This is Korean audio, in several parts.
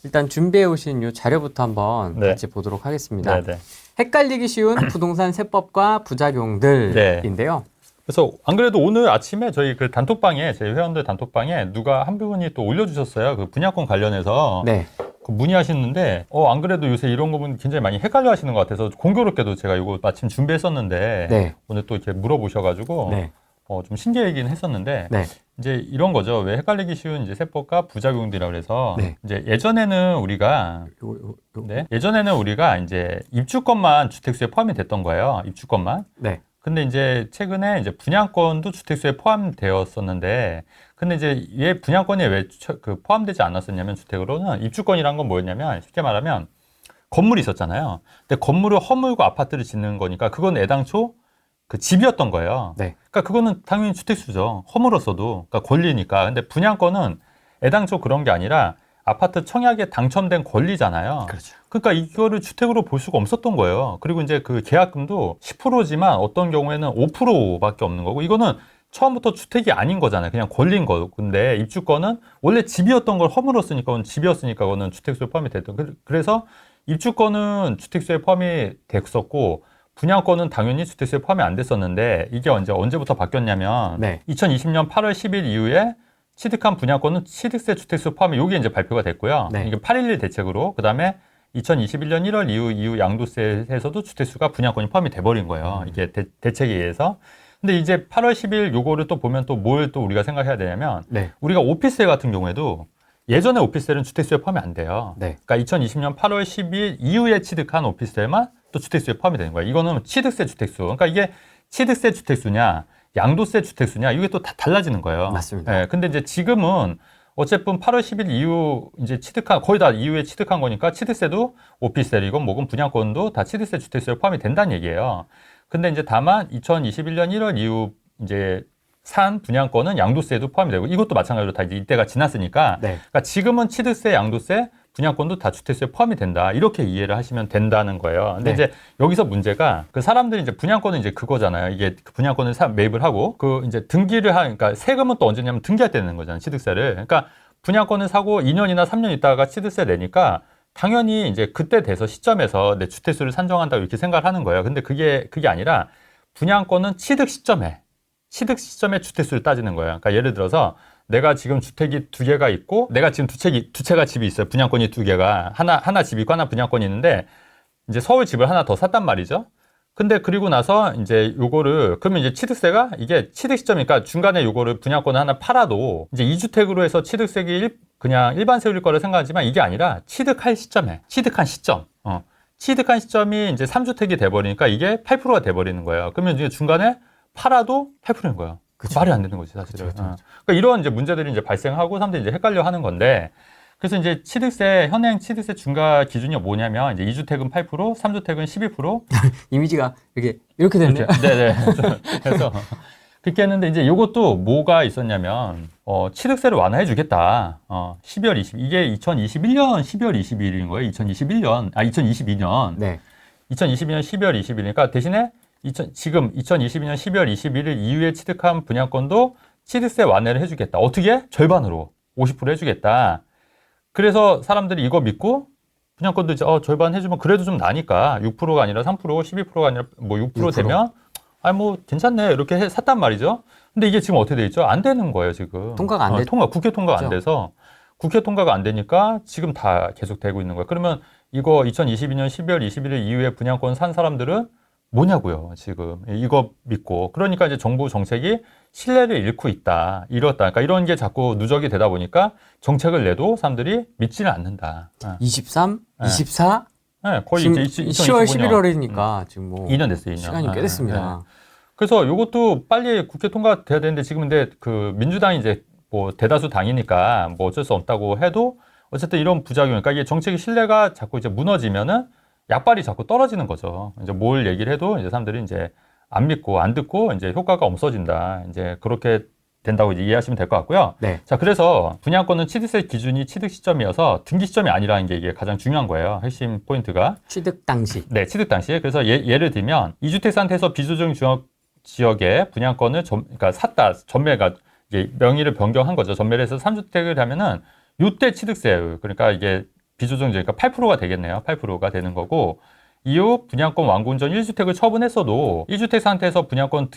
일단 준비해 오신 이 자료부터 한번 네. 같이 보도록 하겠습니다. 네네. 헷갈리기 쉬운 부동산 세법과 부작용들인데요. 그래서 안 그래도 오늘 아침에 저희 그 단톡방에 제 회원들 단톡방에 누가 한 분이 또 올려주셨어요. 그 분양권 관련해서 네. 그 문의하시는데 안 그래도 요새 이런 거 보면 굉장히 많이 헷갈려 하시는 것 같아서 공교롭게도 제가 이거 마침 준비했었는데 네. 오늘 또 이렇게 물어보셔가지고 네. 좀 신기하긴 했었는데 네. 이제 이런 거죠. 왜 헷갈리기 쉬운 이제 세법과 부작용들이라고 그래서 네. 이제 예전에는 우리가 예전에는 우리가 이제 입주권만 주택수에 포함이 됐던 거예요. 입주권만. 네. 근데 이제 최근에 이제 분양권도 주택수에 포함되었었는데, 근데 이제 얘 분양권이 왜 포함되지 않았었냐면 주택으로는 입주권이란 건 뭐였냐면 쉽게 말하면 건물이 있었잖아요. 근데 건물을 허물고 아파트를 짓는 거니까 그건 애당초 그 집이었던 거예요. 네. 그러니까 그거는 당연히 주택수죠. 허물었어도 그러니까 권리니까. 근데 분양권은 애당초 그런 게 아니라 아파트 청약에 당첨된 권리잖아요. 그렇죠. 그러니까 이거를 주택으로 볼 수가 없었던 거예요. 그리고 이제 그 계약금도 10%지만 어떤 경우에는 5%밖에 없는 거고, 이거는 처음부터 주택이 아닌 거잖아요. 그냥 권리인 거고. 근데 입주권은 원래 집이었던 걸 허물었으니까, 그건 집이었으니까 그거는 주택수에 포함이 됐던. 그래서 입주권은 주택수에 포함이 됐었고, 분양권은 당연히 주택수에 포함이 안 됐었는데, 이게 언제부터 바뀌었냐면, 네. 2020년 8월 10일 이후에 취득한 분양권은 취득세 주택수 포함이 요게 이제 발표가 됐고요. 네. 이게 8.11 대책으로, 그 다음에 2021년 1월 이후 양도세에서도 주택수가 분양권이 포함이 돼버린 거예요. 이게 대책에 의해서. 근데 이제 8월 10일 요거를 또 보면 또 뭘 또 우리가 생각해야 되냐면, 네. 우리가 오피스텔 같은 경우에도 예전에 오피스텔은 주택수에 포함이 안 돼요. 네. 그러니까 2020년 8월 10일 이후에 취득한 오피스텔만 또 주택수에 포함이 되는 거예요. 이거는 취득세 주택수. 그러니까 이게 취득세 주택수냐, 양도세 주택수냐, 이게 또 다 달라지는 거예요. 맞습니다. 네, 근데 이제 지금은 어쨌든 8월 10일 이후 이제 거의 다 이후에 취득한 거니까 취득세도 오피스텔이건 뭐건 분양권도 다 취득세 주택수에 포함이 된다는 얘기예요. 근데 이제 다만 2021년 1월 이후 이제 산 분양권은 양도세도 포함이 되고, 이것도 마찬가지로 다 이제 이때가 지났으니까, 네. 그러니까 지금은 취득세, 양도세, 분양권도 다 주택수에 포함이 된다, 이렇게 이해를 하시면 된다는 거예요. 근데 네. 이제 여기서 문제가 그 사람들이 이제 분양권은 이제 그거잖아요. 이게 그 분양권을 매입을 하고 그 이제 등기를 그러니까 세금은 또 언제냐면 등기할 때 내는 거잖아요. 취득세를. 그러니까 분양권을 사고 2년이나 3년 있다가 취득세 내니까 당연히 이제 그때 돼서 시점에서 내 주택수를 산정한다고 이렇게 생각을 하는 거예요. 근데 그게 아니라 분양권은 취득 시점에 주택수를 따지는 거예요. 그러니까 예를 들어서 내가 지금 주택이 2개가 있고, 내가 지금 두 채가 집이 있어요. 분양권이 2개가. 하나 집이 있고 하나 분양권이 있는데, 이제 서울 집을 하나 더 샀단 말이죠. 근데 그리고 나서 이제 요거를, 그러면 이제 취득세가 이게 취득 시점이니까 중간에 요거를 분양권을 하나 팔아도 이제 2주택으로 해서 취득세가 그냥 일반 세율일 거라 생각하지만 이게 아니라 취득한 시점이 이제 3주택이 돼버리니까 이게 8%가 돼버리는 거예요. 그러면 이제 중간에 팔아도 8%인 거예요. 그쵸. 말이 안 되는 거지, 사실은. 그쵸. 그러니까 이런 이제 문제들이 이제 발생하고 사람들이 이제 헷갈려 하는 건데, 그래서 이제 현행 취득세 중과 기준이 뭐냐면, 이제 2주택은 8%, 3주택은 12%. 이미지가 이렇게 됐네요. 네네. 그래서 그렇게 했는데, 이제 요것도 뭐가 있었냐면, 취득세를 완화해 주겠다. 12월 20일. 이게 2021년 12월 22일인 거예요. 2022년. 네. 2022년 12월 20일이니까 대신에 지금 2022년 12월 21일 이후에 취득한 분양권도 취득세 완화를 해주겠다. 어떻게? 절반으로 50% 해주겠다. 그래서 사람들이 이거 믿고 분양권도 이제 절반 해주면 그래도 좀 나니까 6%가 아니라 3%, 12%가 아니라 뭐 6% 되면 뭐 괜찮네 이렇게 샀단 말이죠. 근데 이게 지금 어떻게 돼 있죠? 안 되는 거예요 지금. 통과가 안 국회 통과가 안 돼서 국회 통과가 안 되니까 지금 다 계속 되고 있는 거예요. 그러면 이거 2022년 12월 21일 이후에 분양권 산 사람들은 뭐냐고요, 지금. 이거 믿고. 그러니까 이제 정부 정책이 신뢰를 잃고 있다, 잃었다. 그러니까 이런 게 자꾸 누적이 되다 보니까 정책을 내도 사람들이 믿지는 않는다. 23, 24? 네, 거의 지금 이제 10월 2025년. 11월이니까 지금 뭐 2년 됐어요, 2년. 시간이 꽤 됐습니다. 그래서 이것도 빨리 국회 통과돼야 되는데 지금 근데 그 민주당이 이제 뭐 대다수 당이니까 뭐 어쩔 수 없다고 해도 어쨌든 이런 부작용, 그러니까 이게 정책의 신뢰가 자꾸 이제 무너지면은 약발이 자꾸 떨어지는 거죠. 이제 뭘 얘기를 해도 이제 사람들이 이제 안 믿고 안 듣고 이제 효과가 없어진다. 이제 그렇게 된다고 이제 이해하시면 될 것 같고요. 네. 자, 그래서 분양권은 취득세 기준이 취득 시점이어서 등기 시점이 아니라는 게 이게 가장 중요한 거예요. 핵심 포인트가. 취득 당시. 네, 취득 당시에. 그래서 예를 들면 2주택 상태에서 비조정 지역에 분양권을 그러니까 샀다. 전매가 이게 명의를 변경한 거죠. 전매를 해서 3주택을 하면은 요때 취득세, 그러니까 이게 비조정지니까 8%가 되겠네요. 8%가 되는 거고, 이후 분양권 완공 전 1주택을 처분했어도 1주택 상태에서 분양권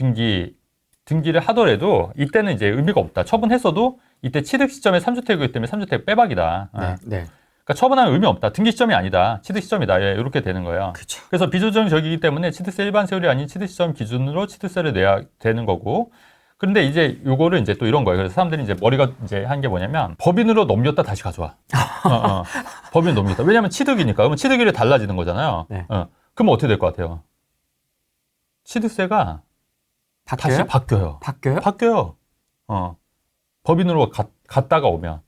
등기를 하더라도 이때는 이제 의미가 없다. 처분했어도 이때 취득 시점에 3주택이기 때문에 3주택 빼박이다. 네. 네. 그러니까 처분하면 의미 없다. 등기 시점이 아니다. 취득 시점이다. 예, 이렇게 되는 거예요. 그쵸. 그래서 비조정적이기 때문에 취득세 일반 세율이 아닌 취득 시점 기준으로 취득세를 내야 되는 거고. 그런데 이제 요거를 이제 또 이런 거예요. 그래서 사람들이 이제 머리가 이제 한 게 뭐냐면 법인으로 넘겼다 다시 가져와. 법인 넘겼다. 왜냐면 취득이니까. 그러면 취득일이 달라지는 거잖아요. 네. 그럼 어떻게 될 것 같아요? 취득세가 다시 바뀌어요. 바뀌어요? 바뀌어요. 법인으로 갔다가 오면.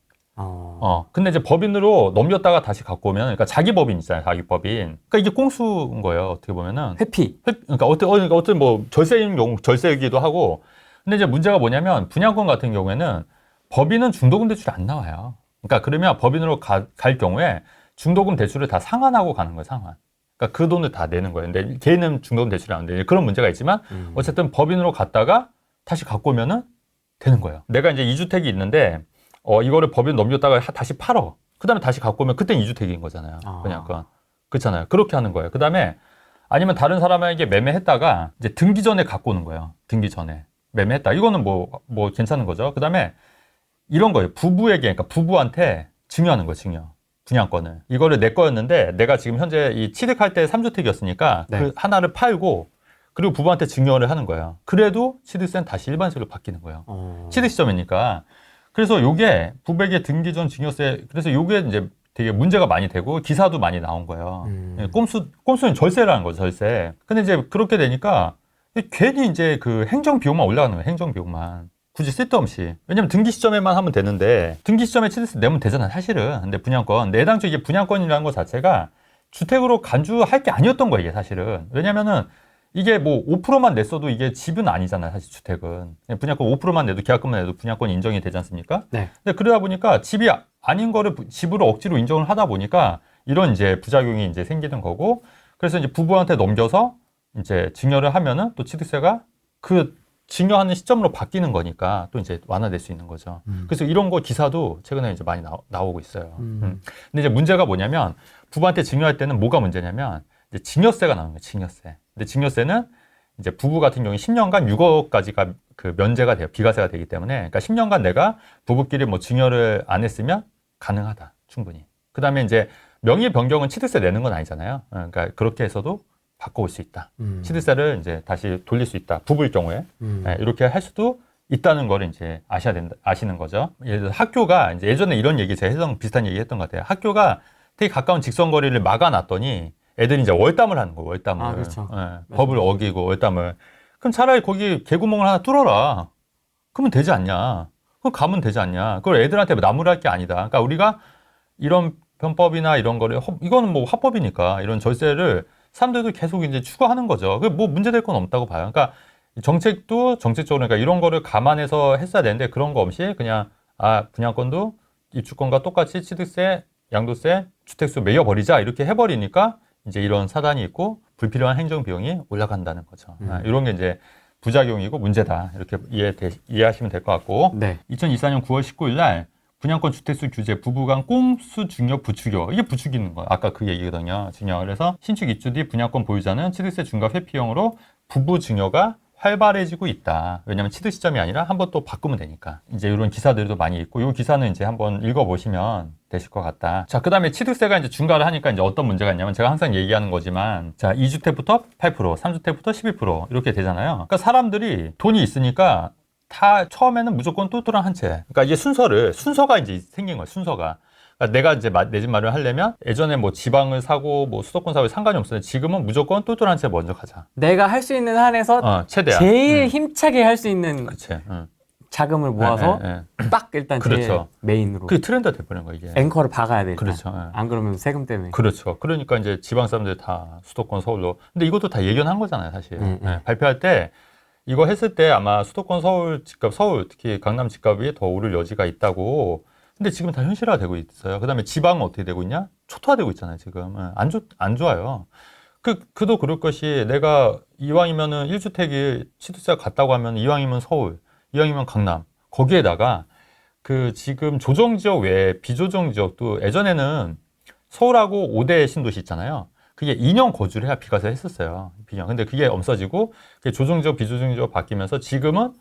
근데 이제 법인으로 넘겼다가 다시 갖고 오면, 그러니까 자기 법인 있잖아요, 자기 법인. 그러니까 이게 꽁수인 거예요, 어떻게 보면은. 회피. 그러니까 어떤 뭐 절세인 경우, 절세이기도 하고. 근데 이제 문제가 뭐냐면, 분양권 같은 경우에는 법인은 중도금 대출이 안 나와요. 그러니까 그러면 법인으로 갈 경우에 중도금 대출을 다 상환하고 가는 거예요, 상환. 그러니까 그 돈을 다 내는 거예요. 근데 개인은 중도금 대출이 안 돼. 그런 문제가 있지만, 어쨌든 법인으로 갔다가 다시 갖고 오면은 되는 거예요. 내가 이제 2주택이 있는데, 이거를 법인 넘겼다가 다시 팔어. 그 다음에 다시 갖고 오면 그땐 2주택인 거잖아요. 분양권. 그렇잖아요. 그렇게 하는 거예요. 그 다음에 아니면 다른 사람에게 매매했다가 이제 등기 전에 갖고 오는 거예요. 등기 전에. 매매했다. 이거는 뭐 괜찮은 거죠. 그 다음에 이런 거예요. 부부에게, 그러니까 부부한테 증여하는 거예요. 증여. 분양권을. 이거를 내 거였는데 내가 지금 현재 이 취득할 때 3주택이었으니까 네. 그 하나를 팔고 그리고 부부한테 증여를 하는 거예요. 그래도 취득세는 다시 일반세로 바뀌는 거예요. 취득 시점이니까. 그래서 요게 부백의 등기 전 증여세, 그래서 요게 이제 되게 문제가 많이 되고 기사도 많이 나온 거예요. 꼼수는 절세라는 거죠, 절세. 근데 이제 그렇게 되니까 괜히 이제 그 행정 비용만 올라가는 거예요, 행정 비용만. 굳이 쓸데없이. 왜냐면 등기 시점에만 하면 되는데 등기 시점에 취득세 내면 되잖아요, 사실은. 근데 분양권. 근데 애당초 이게 분양권이라는 것 자체가 주택으로 간주할 게 아니었던 거예요, 이게 사실은. 왜냐면은 이게 뭐 5%만 냈어도 이게 집은 아니잖아요, 사실 주택은. 분양권 5%만 내도 계약금만 내도 분양권이 인정이 되지 않습니까? 네. 근데 그러다 보니까 집이 아닌 거를 집으로 억지로 인정을 하다 보니까 이런 이제 부작용이 이제 생기는 거고, 그래서 이제 부부한테 넘겨서 이제 증여를 하면은 또 취득세가 그 증여하는 시점으로 바뀌는 거니까 또 이제 완화될 수 있는 거죠. 그래서 이런 거 기사도 최근에 이제 많이 나오고 있어요. 근데 이제 문제가 뭐냐면 부부한테 증여할 때는 뭐가 문제냐면 이제 증여세가 나오는 거예요, 증여세. 근데 증여세는 이제 부부 같은 경우에 10년간 6억까지가 그 면제가 돼요. 비과세가 되기 때문에. 그러니까 10년간 내가 부부끼리 뭐 증여를 안 했으면 가능하다. 충분히. 그 다음에 이제 명의 변경은 취득세 내는 건 아니잖아요. 그러니까 그렇게 해서도 바꿔올 수 있다. 취득세를 이제 다시 돌릴 수 있다. 부부일 경우에. 네, 이렇게 할 수도 있다는 거를 이제 아시는 거죠. 예를 들어 학교가 이제 예전에 이런 얘기 제가 비슷한 얘기 했던 것 같아요. 학교가 되게 가까운 직선거리를 막아놨더니 애들이 이제 월담을 하는 거예요, 월담을. 그렇죠. 네, 법을 어기고 월담을. 그럼 차라리 거기 개구멍을 하나 뚫어라. 그러면 되지 않냐. 그럼 가면 되지 않냐. 그걸 애들한테 나무랄 게 아니다. 그러니까 우리가 이런 편법이나 이런 거를, 이거는 뭐 합법이니까 이런 절세를 사람들도 계속 이제 추구하는 거죠. 뭐 문제될 건 없다고 봐요. 그러니까 정책도 정책적으로 그러니까 이런 거를 감안해서 했어야 되는데 그런 거 없이 그냥 분양권도 입주권과 똑같이 취득세, 양도세, 주택수 매겨버리자 이렇게 해버리니까 이제 이런 사단이 있고 불필요한 행정 비용이 올라간다는 거죠. 이런 게 이제 부작용이고 문제다. 이렇게 이해하시면 될 것 같고. 네. 2024년 9월 19일 날 분양권 주택수 규제 부부 간 꼼수 증여 부추겨. 이게 부추기는 거예요. 아까 그 얘기거든요. 증여. 그래서 신축 입주 뒤 분양권 보유자는 취득세 중과 회피형으로 부부 증여가 활발해지고 있다. 왜냐하면 취득 시점이 아니라 한번 또 바꾸면 되니까. 이제 이런 기사들도 많이 있고, 이 기사는 이제 한번 읽어보시면 되실 것 같다. 자, 그 다음에 취득세가 이제 중과를 하니까 이제 어떤 문제가 있냐면 제가 항상 얘기하는 거지만, 자, 2주택부터 8%, 3주택부터 12% 이렇게 되잖아요. 그러니까 사람들이 돈이 있으니까 다 처음에는 무조건 똘똘한 한 채. 그러니까 이게 순서가 이제 생긴 거예요, 순서가. 그러니까 내가 이제 내 집 마련을 하려면 예전에 뭐 지방을 사고 뭐 수도권 사고 상관이 없었는데 지금은 무조건 똘똘한 채 먼저 가자. 내가 할 수 있는 한에서 최대한. 제일 힘차게 할 수 있는 그치. 자금을 모아서 딱 일단 제일 그렇죠. 메인으로. 그게 트렌드가 돼버린 거야, 이게. 앵커를 박아야 돼. 일단. 그렇죠. 안 그러면 세금 때문에. 그렇죠. 그러니까 이제 지방 사람들 다 수도권 서울로. 근데 이것도 다 예견한 거잖아요, 사실. 발표할 때 이거 했을 때 아마 수도권 서울 집값, 서울 특히 강남 집값이 더 오를 여지가 있다고. 근데 지금 다 현실화되고 있어요. 그다음에 지방은 어떻게 되고 있냐? 초토화되고 있잖아요, 지금. 안 좋아요. 그도 그럴 것이 내가 이왕이면은 1주택이 취득세가 같다고 하면 이왕이면 서울, 이왕이면 강남. 거기에다가 그 지금 조정지역 외에 비조정 지역도 예전에는 서울하고 5대 신도시 있잖아요. 그게 2년 거주를 해야 비과세를 했었어요. 근데 그게 없어지고 그게 조정지역, 비조정지역 바뀌면서 지금은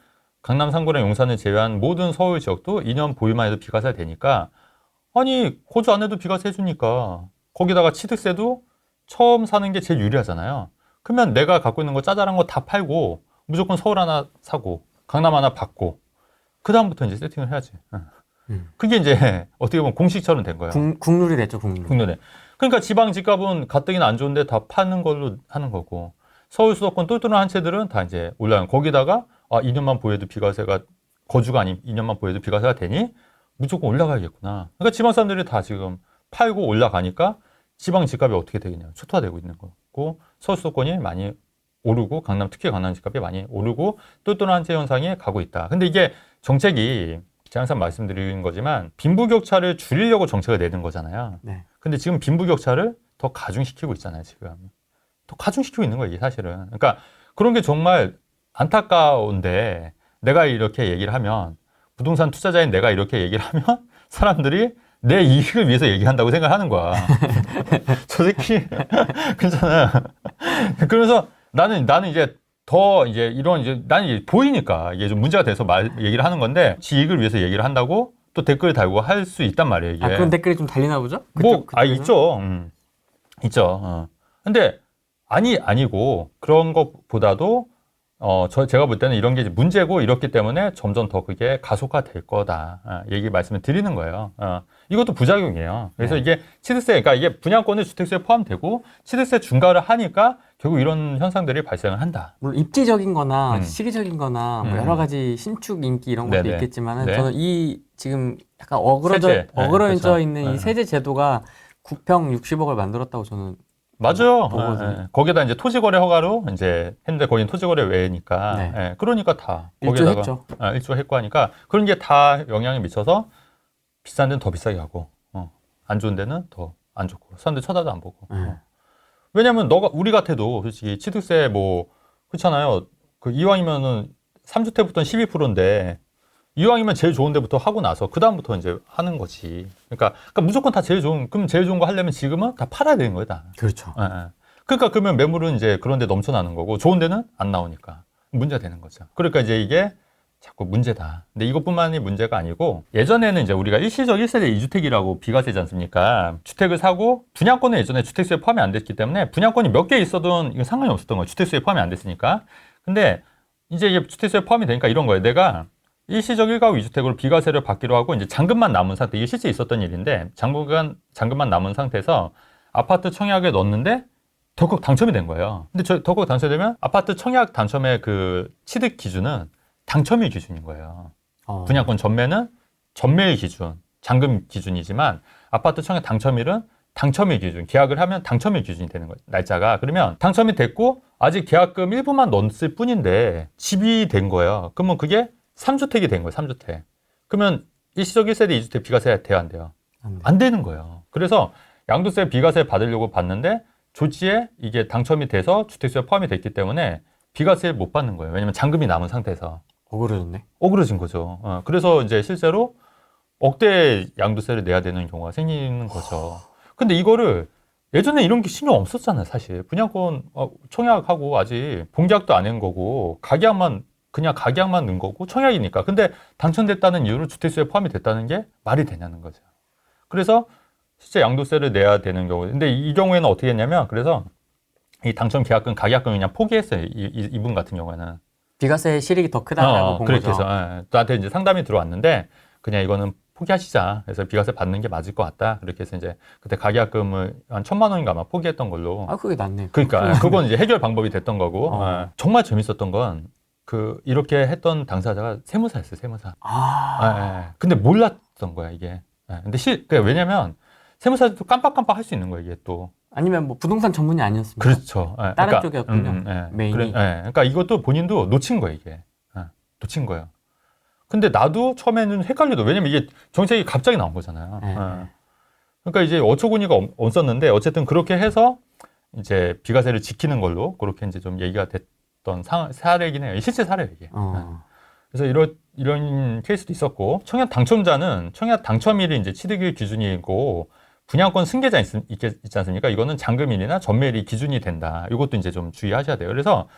강남, 상고랑 용산을 제외한 모든 서울 지역도 2년 보유만 해도 비과세가 되니까 아니 거주 안 해도 비과세 해주니까 거기다가 취득세도 처음 사는 게 제일 유리하잖아요. 그러면 내가 갖고 있는 거 짜잘한 거 다 팔고 무조건 서울 하나 사고 강남 하나 받고 그 다음부터 이제 세팅을 해야지. 그게 이제 어떻게 보면 공식처럼 된 거예요. 국룰이 됐죠, 국룰. 국내에. 그러니까 지방 집값은 가뜩이나 안 좋은데 다 파는 걸로 하는 거고 서울 수도권 똘똘한 한 채들은 다 이제 올라가는 거기다가 2년만 보유해도 비과세가 거주가 아닌 2년만 보유해도 비과세가 되니 무조건 올라가야겠구나. 그러니까 지방 사람들이 다 지금 팔고 올라가니까 지방 집값이 어떻게 되겠냐. 초토화되고 있는 거고 서울 수도권이 많이 오르고 특히 강남 집값이 많이 오르고 똘똘한 한 채 현상이 가고 있다. 근데 이게 정책이 제가 항상 말씀드리는 거지만 빈부격차를 줄이려고 정책을 내는 거잖아요. 네. 근데 지금 빈부격차를 더 가중시키고 있잖아요, 지금. 더 가중시키고 있는 거예요, 이게 사실은. 그러니까 그런 게 정말 안타까운데 내가 이렇게 얘기를 하면 부동산 투자자인 내가 이렇게 얘기를 하면 사람들이 내 이익을 위해서 얘기한다고 생각하는 거야. 저 새끼 괜찮아. 그래서 나는 이제 더 이제 이런 이제 나는 이제 보이니까 이게 좀 문제가 돼서 얘기를 하는 건데 지 이익을 위해서 얘기를 한다고 또 댓글 달고 할 수 있단 말이에요, 이게. 그런 댓글이 좀 달리나 보죠? 있죠. 있죠. 근데 아니고 그런 것보다도 제가 볼 때는 이런 게 이제 문제고 이렇기 때문에 점점 더 그게 가속화될 거다. 얘기 말씀을 드리는 거예요. 이것도 부작용이에요. 그래서 네. 이게 취득세, 그러니까 이게 분양권의 주택세에 포함되고 취득세 중과를 하니까 결국 이런 현상들이 발생을 한다. 물론 입지적인 거나 시기적인 거나 뭐 여러 가지 신축 인기 이런 것도 네네. 있겠지만 네. 저는 이 지금 약간 세제. 어그러져 그렇죠. 있는 이 세제 제도가 9평 60억을 만들었다고 저는 맞아요. 보거든요. 거기다 이제 토지거래 허가로 이제 했는데 거긴 토지거래 외니까. 네. 그러니까 다 일조했죠. 일조했고 하니까 그런 게 다 영향이 미쳐서 비싼 데는 더 비싸게 하고 안 좋은 데는 더 안 좋고 사람들 쳐다도 안 보고. 왜냐면 우리 같아도 솔직히 취득세 뭐 그렇잖아요. 그 이왕이면은 3주택부터는 12%인데 이왕이면 제일 좋은 데부터 하고 나서 그 다음부터 이제 하는 거지. 그러니까 무조건 다 그럼 제일 좋은 거 하려면 지금은 다 팔아야 되는 거야, 다. 그렇죠. 그러니까 그러면 매물은 이제 그런 데 넘쳐나는 거고 좋은 데는 안 나오니까 문제가 되는 거죠. 그러니까 이제 이게 자꾸 문제다. 근데 이것뿐만이 문제가 아니고 예전에는 이제 우리가 일시적 1세대 2주택이라고 비과세지 않습니까? 주택을 사고 분양권은 예전에 주택수에 포함이 안 됐기 때문에 분양권이 몇 개 있어도 이건 상관이 없었던 거예요. 주택수에 포함이 안 됐으니까. 근데 이제 이게 주택수에 포함이 되니까 이런 거예요. 내가 일시적 1가구 2주택으로 비과세를 받기로 하고 이제 잔금만 남은 상태, 이게 실제 있었던 일인데 잔금만 남은 상태에서 아파트 청약에 넣었는데 덜컥 당첨이 된 거예요. 근데 덜컥 당첨되면 아파트 청약 당첨의 그 취득 기준은 당첨일 기준인 거예요. 분양권 전매는 전매일 기준, 잔금 기준이지만 아파트 청약 당첨일은 당첨일 기준, 계약을 하면 당첨일 기준이 되는 거예요. 날짜가. 그러면 당첨이 됐고 아직 계약금 일부만 넣었을 뿐인데 집이 된 거예요. 그러면 그게 3주택이 된 거예요. 3주택. 그러면 일시적 1세대 2주택 비과세 돼야 안 돼요? 안 되는 거예요. 그래서 양도세 비과세 받으려고 봤는데 조치에 이게 당첨이 돼서 주택수에 포함이 됐기 때문에 비과세를 못 받는 거예요. 왜냐면 잔금이 남은 상태에서. 억울해졌네. 억울해진 거죠. 그래서 이제 실제로 억대 양도세를 내야 되는 경우가 생기는 거죠. 근데 이거를 예전에 이런 게 신경 없었잖아요, 사실. 분양권 청약하고 아직 본계약도 안 한 거고 그냥 가계약만 넣은 거고 청약이니까. 근데 당첨됐다는 이유로 주택수에 포함이 됐다는 게 말이 되냐는 거죠. 그래서 실제 양도세를 내야 되는 경우. 근데 이 경우에는 어떻게 했냐면 그래서 이 당첨 계약금, 가계약금 그냥 포기했어요. 이분 같은 경우에는. 비과세 실익이 더 크다라고 본 그렇게 거죠. 해서 나한테 이제 상담이 들어왔는데 그냥 이거는 포기하시자. 그래서 비과세 받는 게 맞을 것 같다. 그렇게 해서 이제 그때 가계약금을 한 1,000만 원인가 아마 포기했던 걸로. 그게 낫네. 그러니까 그건 이제 해결 방법이 됐던 거고. 정말 재밌었던 건 이렇게 했던 당사자가 세무사였어요. 세무사. 근데 몰랐던 거야 이게. 근데 그러니까 왜냐면 세무사도 깜빡깜빡 할 수 있는 거예요 이게 또. 아니면 뭐 부동산 전문이 아니었습니까? 그렇죠. 다른 그러니까, 쪽이었군요. 메인이. 그러니까 이것도 본인도 놓친 거예요, 이게. 놓친 거예요. 근데 나도 처음에는 헷갈려도, 왜냐면 이게 정책이 갑자기 나온 거잖아요. 그러니까 이제 어처구니가 없었는데, 어쨌든 그렇게 해서 이제 비과세를 지키는 걸로 그렇게 이제 좀 얘기가 됐던 사례이긴 해요. 실제 사례예요, 이게. 그래서 이런 케이스도 있었고, 청약 당첨자는 청약 당첨일이 이제 취득일 기준이고, 분양권 승계자 있지 않습니까? 이거는 잔금일이나 전매일이 기준이 된다. 이것도 이제 좀 주의하셔야 돼요. 그래서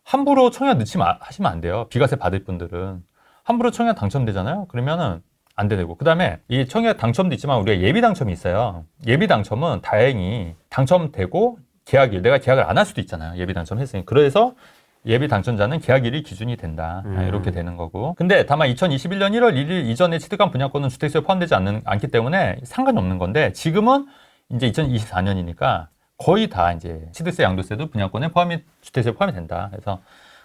함부로 청약 하시면 안 돼요. 비과세 받을 분들은. 함부로 청약 당첨되잖아요. 그러면은 안 되고. 그 다음에 이 청약 당첨도 있지만 우리가 예비 당첨이 있어요. 예비 당첨은 다행히 당첨되고 계약일, 내가 계약을 안 할 수도 있잖아요. 예비 당첨했으니. 그래서 예비 당첨자는 계약일이 기준이 된다. 이렇게 되는 거고. 근데 다만 2021년 1월 1일 이전에 취득한 분양권은 주택수에 포함되지 않기 때문에 상관이 없는 건데 지금은 이제 2024년이니까 거의 다 이제 취득세, 양도세도 분양권에 주택수에 포함이 된다.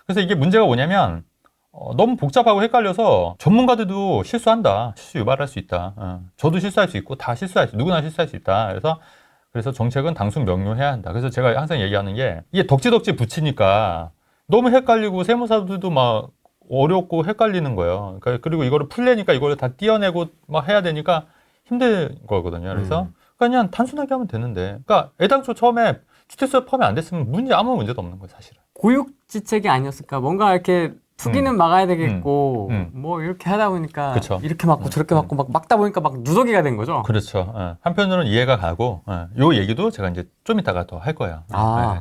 그래서 이게 문제가 뭐냐면 너무 복잡하고 헷갈려서 전문가들도 실수한다. 실수 유발할 수 있다. 저도 실수할 수 있고 다 실수할 수, 누구나 실수할 수 있다. 그래서 정책은 당순 명료해야 한다. 그래서 제가 항상 얘기하는 게 이게 덕지덕지 붙이니까 너무 헷갈리고 세무사들도 막 어렵고 헷갈리는 거예요. 그리고 이거를 풀려니까 이거를 다 띄어내고 막 해야 되니까 힘든 거거든요. 그래서 그냥 단순하게 하면 되는데, 그러니까 애당초 처음에 주택수에 포함이 안 됐으면 아무 문제도 없는 거예요, 사실은. 고육지책이 아니었을까? 뭔가 이렇게 투기는 막아야 되겠고 뭐 이렇게 하다 보니까 그쵸. 이렇게 막고 저렇게 막고 막 막다 보니까 막 누더기가 된 거죠. 그렇죠. 한편으로는 이해가 가고 요 얘기도 제가 이제 좀 이따가 더 할 거예요.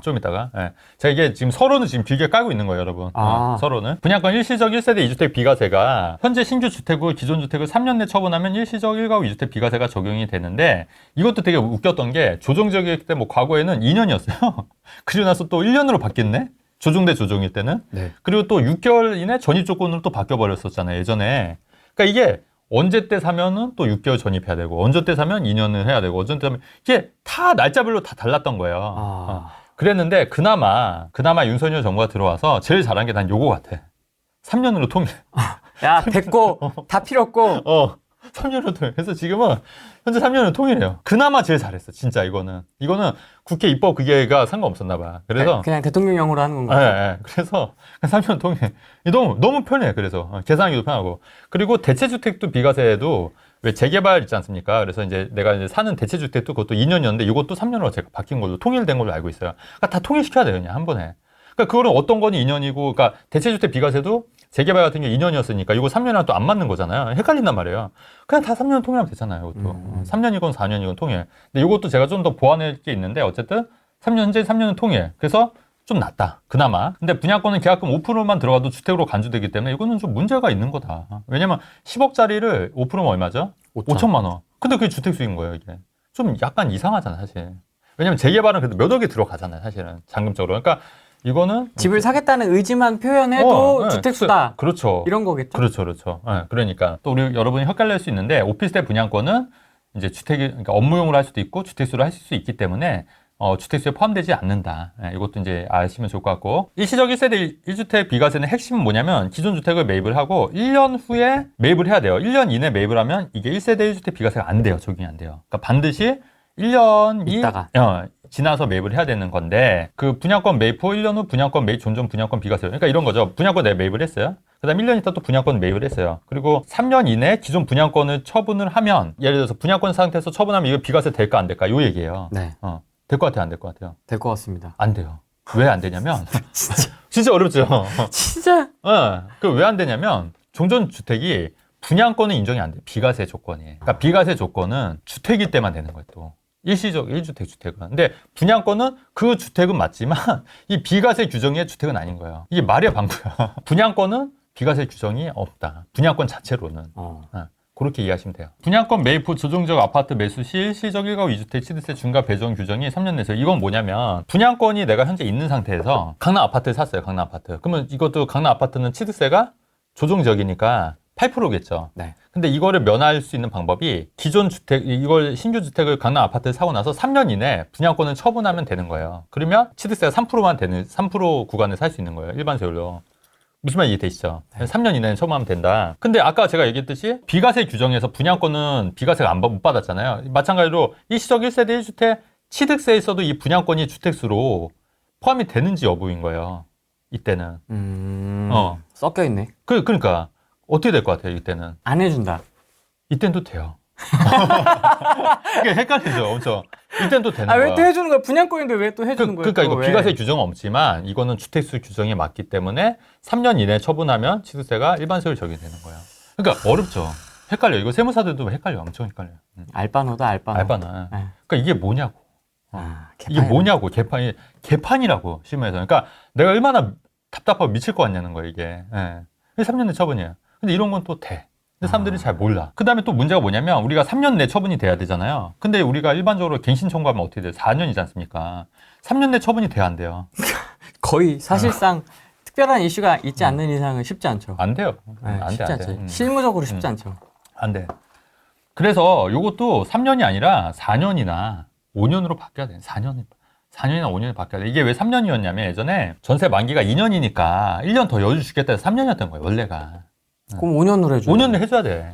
좀 이따가. 제가 이게 지금 서론을 지금 길게 깔고 있는 거예요, 여러분. 서론은 분양권 일시적 1세대 2주택 비과세가 현재 신규 주택 후 기존 주택을 3년 내 처분하면 일시적 1가구 2주택 비과세가 적용이 되는데, 이것도 되게 웃겼던 게 조정적일 때 뭐 과거에는 2년이었어요. 그리고 나서 또 1년으로 바뀌었네. 조정 대 조정일 때는. 네. 그리고 또 6개월 이내 전입 조건으로 또 바뀌어버렸었잖아요, 예전에. 그러니까 이게 언제 때 사면은 또 6개월 전입해야 되고, 언제 때 사면 2년을 해야 되고, 언제 때 사면 이게 다 날짜별로 다 달랐던 거예요. 그랬는데 그나마 윤석열 정부가 들어와서 제일 잘한 게 난 요거 같아. 3년으로 통일. 야, 됐고 다 필요 없고 3년으로 통일. 그래서 지금은 현재 3년으로 통일해요. 그나마 제일 잘했어, 진짜. 이거는 국회 입법 그게가 상관없었나 봐. 그래서 그냥 대통령령으로 하는 건가요? 그래서 3년 통일. 너무 편해. 그래서 계산하기도 편하고. 그리고 대체주택도 비과세도 왜 재개발 있지 않습니까? 그래서 이제 내가 이제 사는 대체주택도 그것도 2년이었는데 이것도 3년으로 제가 바뀐 걸로 통일된 걸로 알고 있어요. 그러니까 다 통일시켜야 돼요, 그냥 한 번에. 그러니까 그거는 어떤 거는 2년이고, 그러니까 대체주택 비과세도 재개발 같은 게 2년이었으니까 이거 3년이랑 또 안 맞는 거잖아요. 헷갈린단 말이에요. 그냥 다 3년 통일하면 되잖아요, 이것도. 3년이건 4년이건 통일. 근데 이것도 제가 좀 더 보완할 게 있는데, 어쨌든 현재 3년은 통일. 그래서 좀 낫다, 그나마. 근데 분양권은 계약금 5%만 들어가도 주택으로 간주되기 때문에 이거는 좀 문제가 있는 거다. 왜냐면 10억짜리를 5%면 얼마죠? 5천만 원. 근데 그게 주택 수익인 거예요, 이게. 좀 약간 이상하잖아, 사실. 왜냐면 재개발은 그래도 몇 억이 들어가잖아요, 사실은. 잔금적으로. 그러니까 이거는 집을 사겠다는 의지만 표현해도 주택수다. 그렇죠. 이런 거겠죠. 그렇죠. 그러니까 또 우리 여러분이 헷갈릴 수 있는데, 오피스텔 분양권은 이제 그러니까 업무용으로 할 수도 있고 주택수로 하실 수 있기 때문에 주택수에 포함되지 않는다. 이것도 이제 아시면 좋을 것 같고, 일시적 1세대 1주택 비과세는 핵심은 뭐냐면 기존 주택을 매입을 하고 1년 후에 매입을 해야 돼요. 1년 이내 매입을 하면 이게 1세대 1주택 비과세가 안 돼요. 적용이 안 돼요. 그러니까 반드시 1년이 있다가 지나서 매입을 해야 되는 건데, 그 분양권 매입 후 1년 후 분양권 매입 존중 분양권 비과세. 그러니까 이런 거죠. 분양권 내가 매입을 했어요. 그다음 1년 있다 또 분양권 매입을 했어요. 그리고 3년 이내 기존 분양권을 처분을 하면, 예를 들어서 분양권 상태에서 처분하면 이거 비과세 될까 안 될까, 요 얘기예요. 네. 될 것 같아요, 안 될 것 같아요? 될 것 같습니다. 안 돼요. 왜 안 되냐면 진짜 어렵죠. 진짜? 그 왜 안 되냐면 종전 주택이 분양권은 인정이 안 돼. 비과세 조건이. 그러니까 비과세 조건은 주택일 때만 되는 거예요, 또. 일시적 1주택 주택은. 근데 분양권은 그 주택은 맞지만 이 비과세 규정의 주택은 아닌 거예요. 이게 말이야 방구야. 분양권은 비과세 규정이 없다. 분양권 자체로는. 그렇게 이해하시면 돼요. 분양권 매입 후 조정적 아파트 매수 시 일시적 1가구 2주택 취득세 중과 배정 규정이 3년 내에서. 이건 뭐냐면 분양권이 내가 현재 있는 상태에서 강남 아파트를 샀어요. 강남 아파트. 그러면 이것도 강남 아파트는 취득세가 조정적이니까 8%겠죠. 네. 근데 이거를 면할 수 있는 방법이 기존 주택, 이걸 신규 주택을 강남 아파트를 사고 나서 3년 이내 분양권을 처분하면 되는 거예요. 그러면 취득세가 3%만 되는 3% 구간을 살 수 있는 거예요. 일반 세율로. 무슨 말 이해되시죠? 네. 3년 이내는 처분하면 된다. 근데 아까 제가 얘기했듯이 비과세 규정에서 분양권은 비과세가 못 받았잖아요. 마찬가지로 일시적 1세대 1주택 취득세에서도 이 분양권이 주택수로 포함이 되는지 여부인 거예요. 이때는. 섞여 있네. 그러니까 어떻게 될 것 같아요, 이때는? 안 해준다. 이때는 또 돼요. 이게 헷갈리죠, 엄청. 이때는 또 되는 거야. 왜 또 해주는 거야? 분양권인데 왜 또 해주는 거야? 그러니까 이거 비과세 규정은 없지만 이거는 주택수 규정에 맞기 때문에 3년 이내 처분하면 취득세가 일반 세율 적용이 되는 거예요. 그러니까 어렵죠. 헷갈려. 이거 세무사들도 헷갈려. 엄청 헷갈려. 알바노다 알바노. 알바나. 네. 그러니까 이게 뭐냐고. 이게 개판이다. 뭐냐고. 개판이라고 심해서. 그러니까 내가 얼마나 답답하고 미칠 것 같냐는 거야 이게. 예. 3년 내 처분이야. 근데 이런 건 또 돼. 근데 사람들이 잘 몰라. 그 다음에 또 문제가 뭐냐면 우리가 3년 내 처분이 돼야 되잖아요. 근데 우리가 일반적으로 갱신 청구하면 어떻게 돼요? 4년이지 않습니까? 3년 내 처분이 돼야 안 돼요. 거의 사실상 특별한 이슈가 있지 않는 이상은 쉽지 않죠. 안 돼요. 네, 안 쉽지 돼, 안 않죠. 돼. 실무적으로 쉽지 않죠. 안 돼. 그래서 이것도 3년이 아니라 4년이나 5년으로 바뀌어야 돼. 4년이나 5년이 바뀌어야 돼. 이게 왜 3년이었냐면 예전에 전세 만기가 2년이니까 1년 더 여주 주겠다 해서 3년이었던 거예요, 원래가. 그럼 5년으로 해줘. 5년을 해줘야 돼.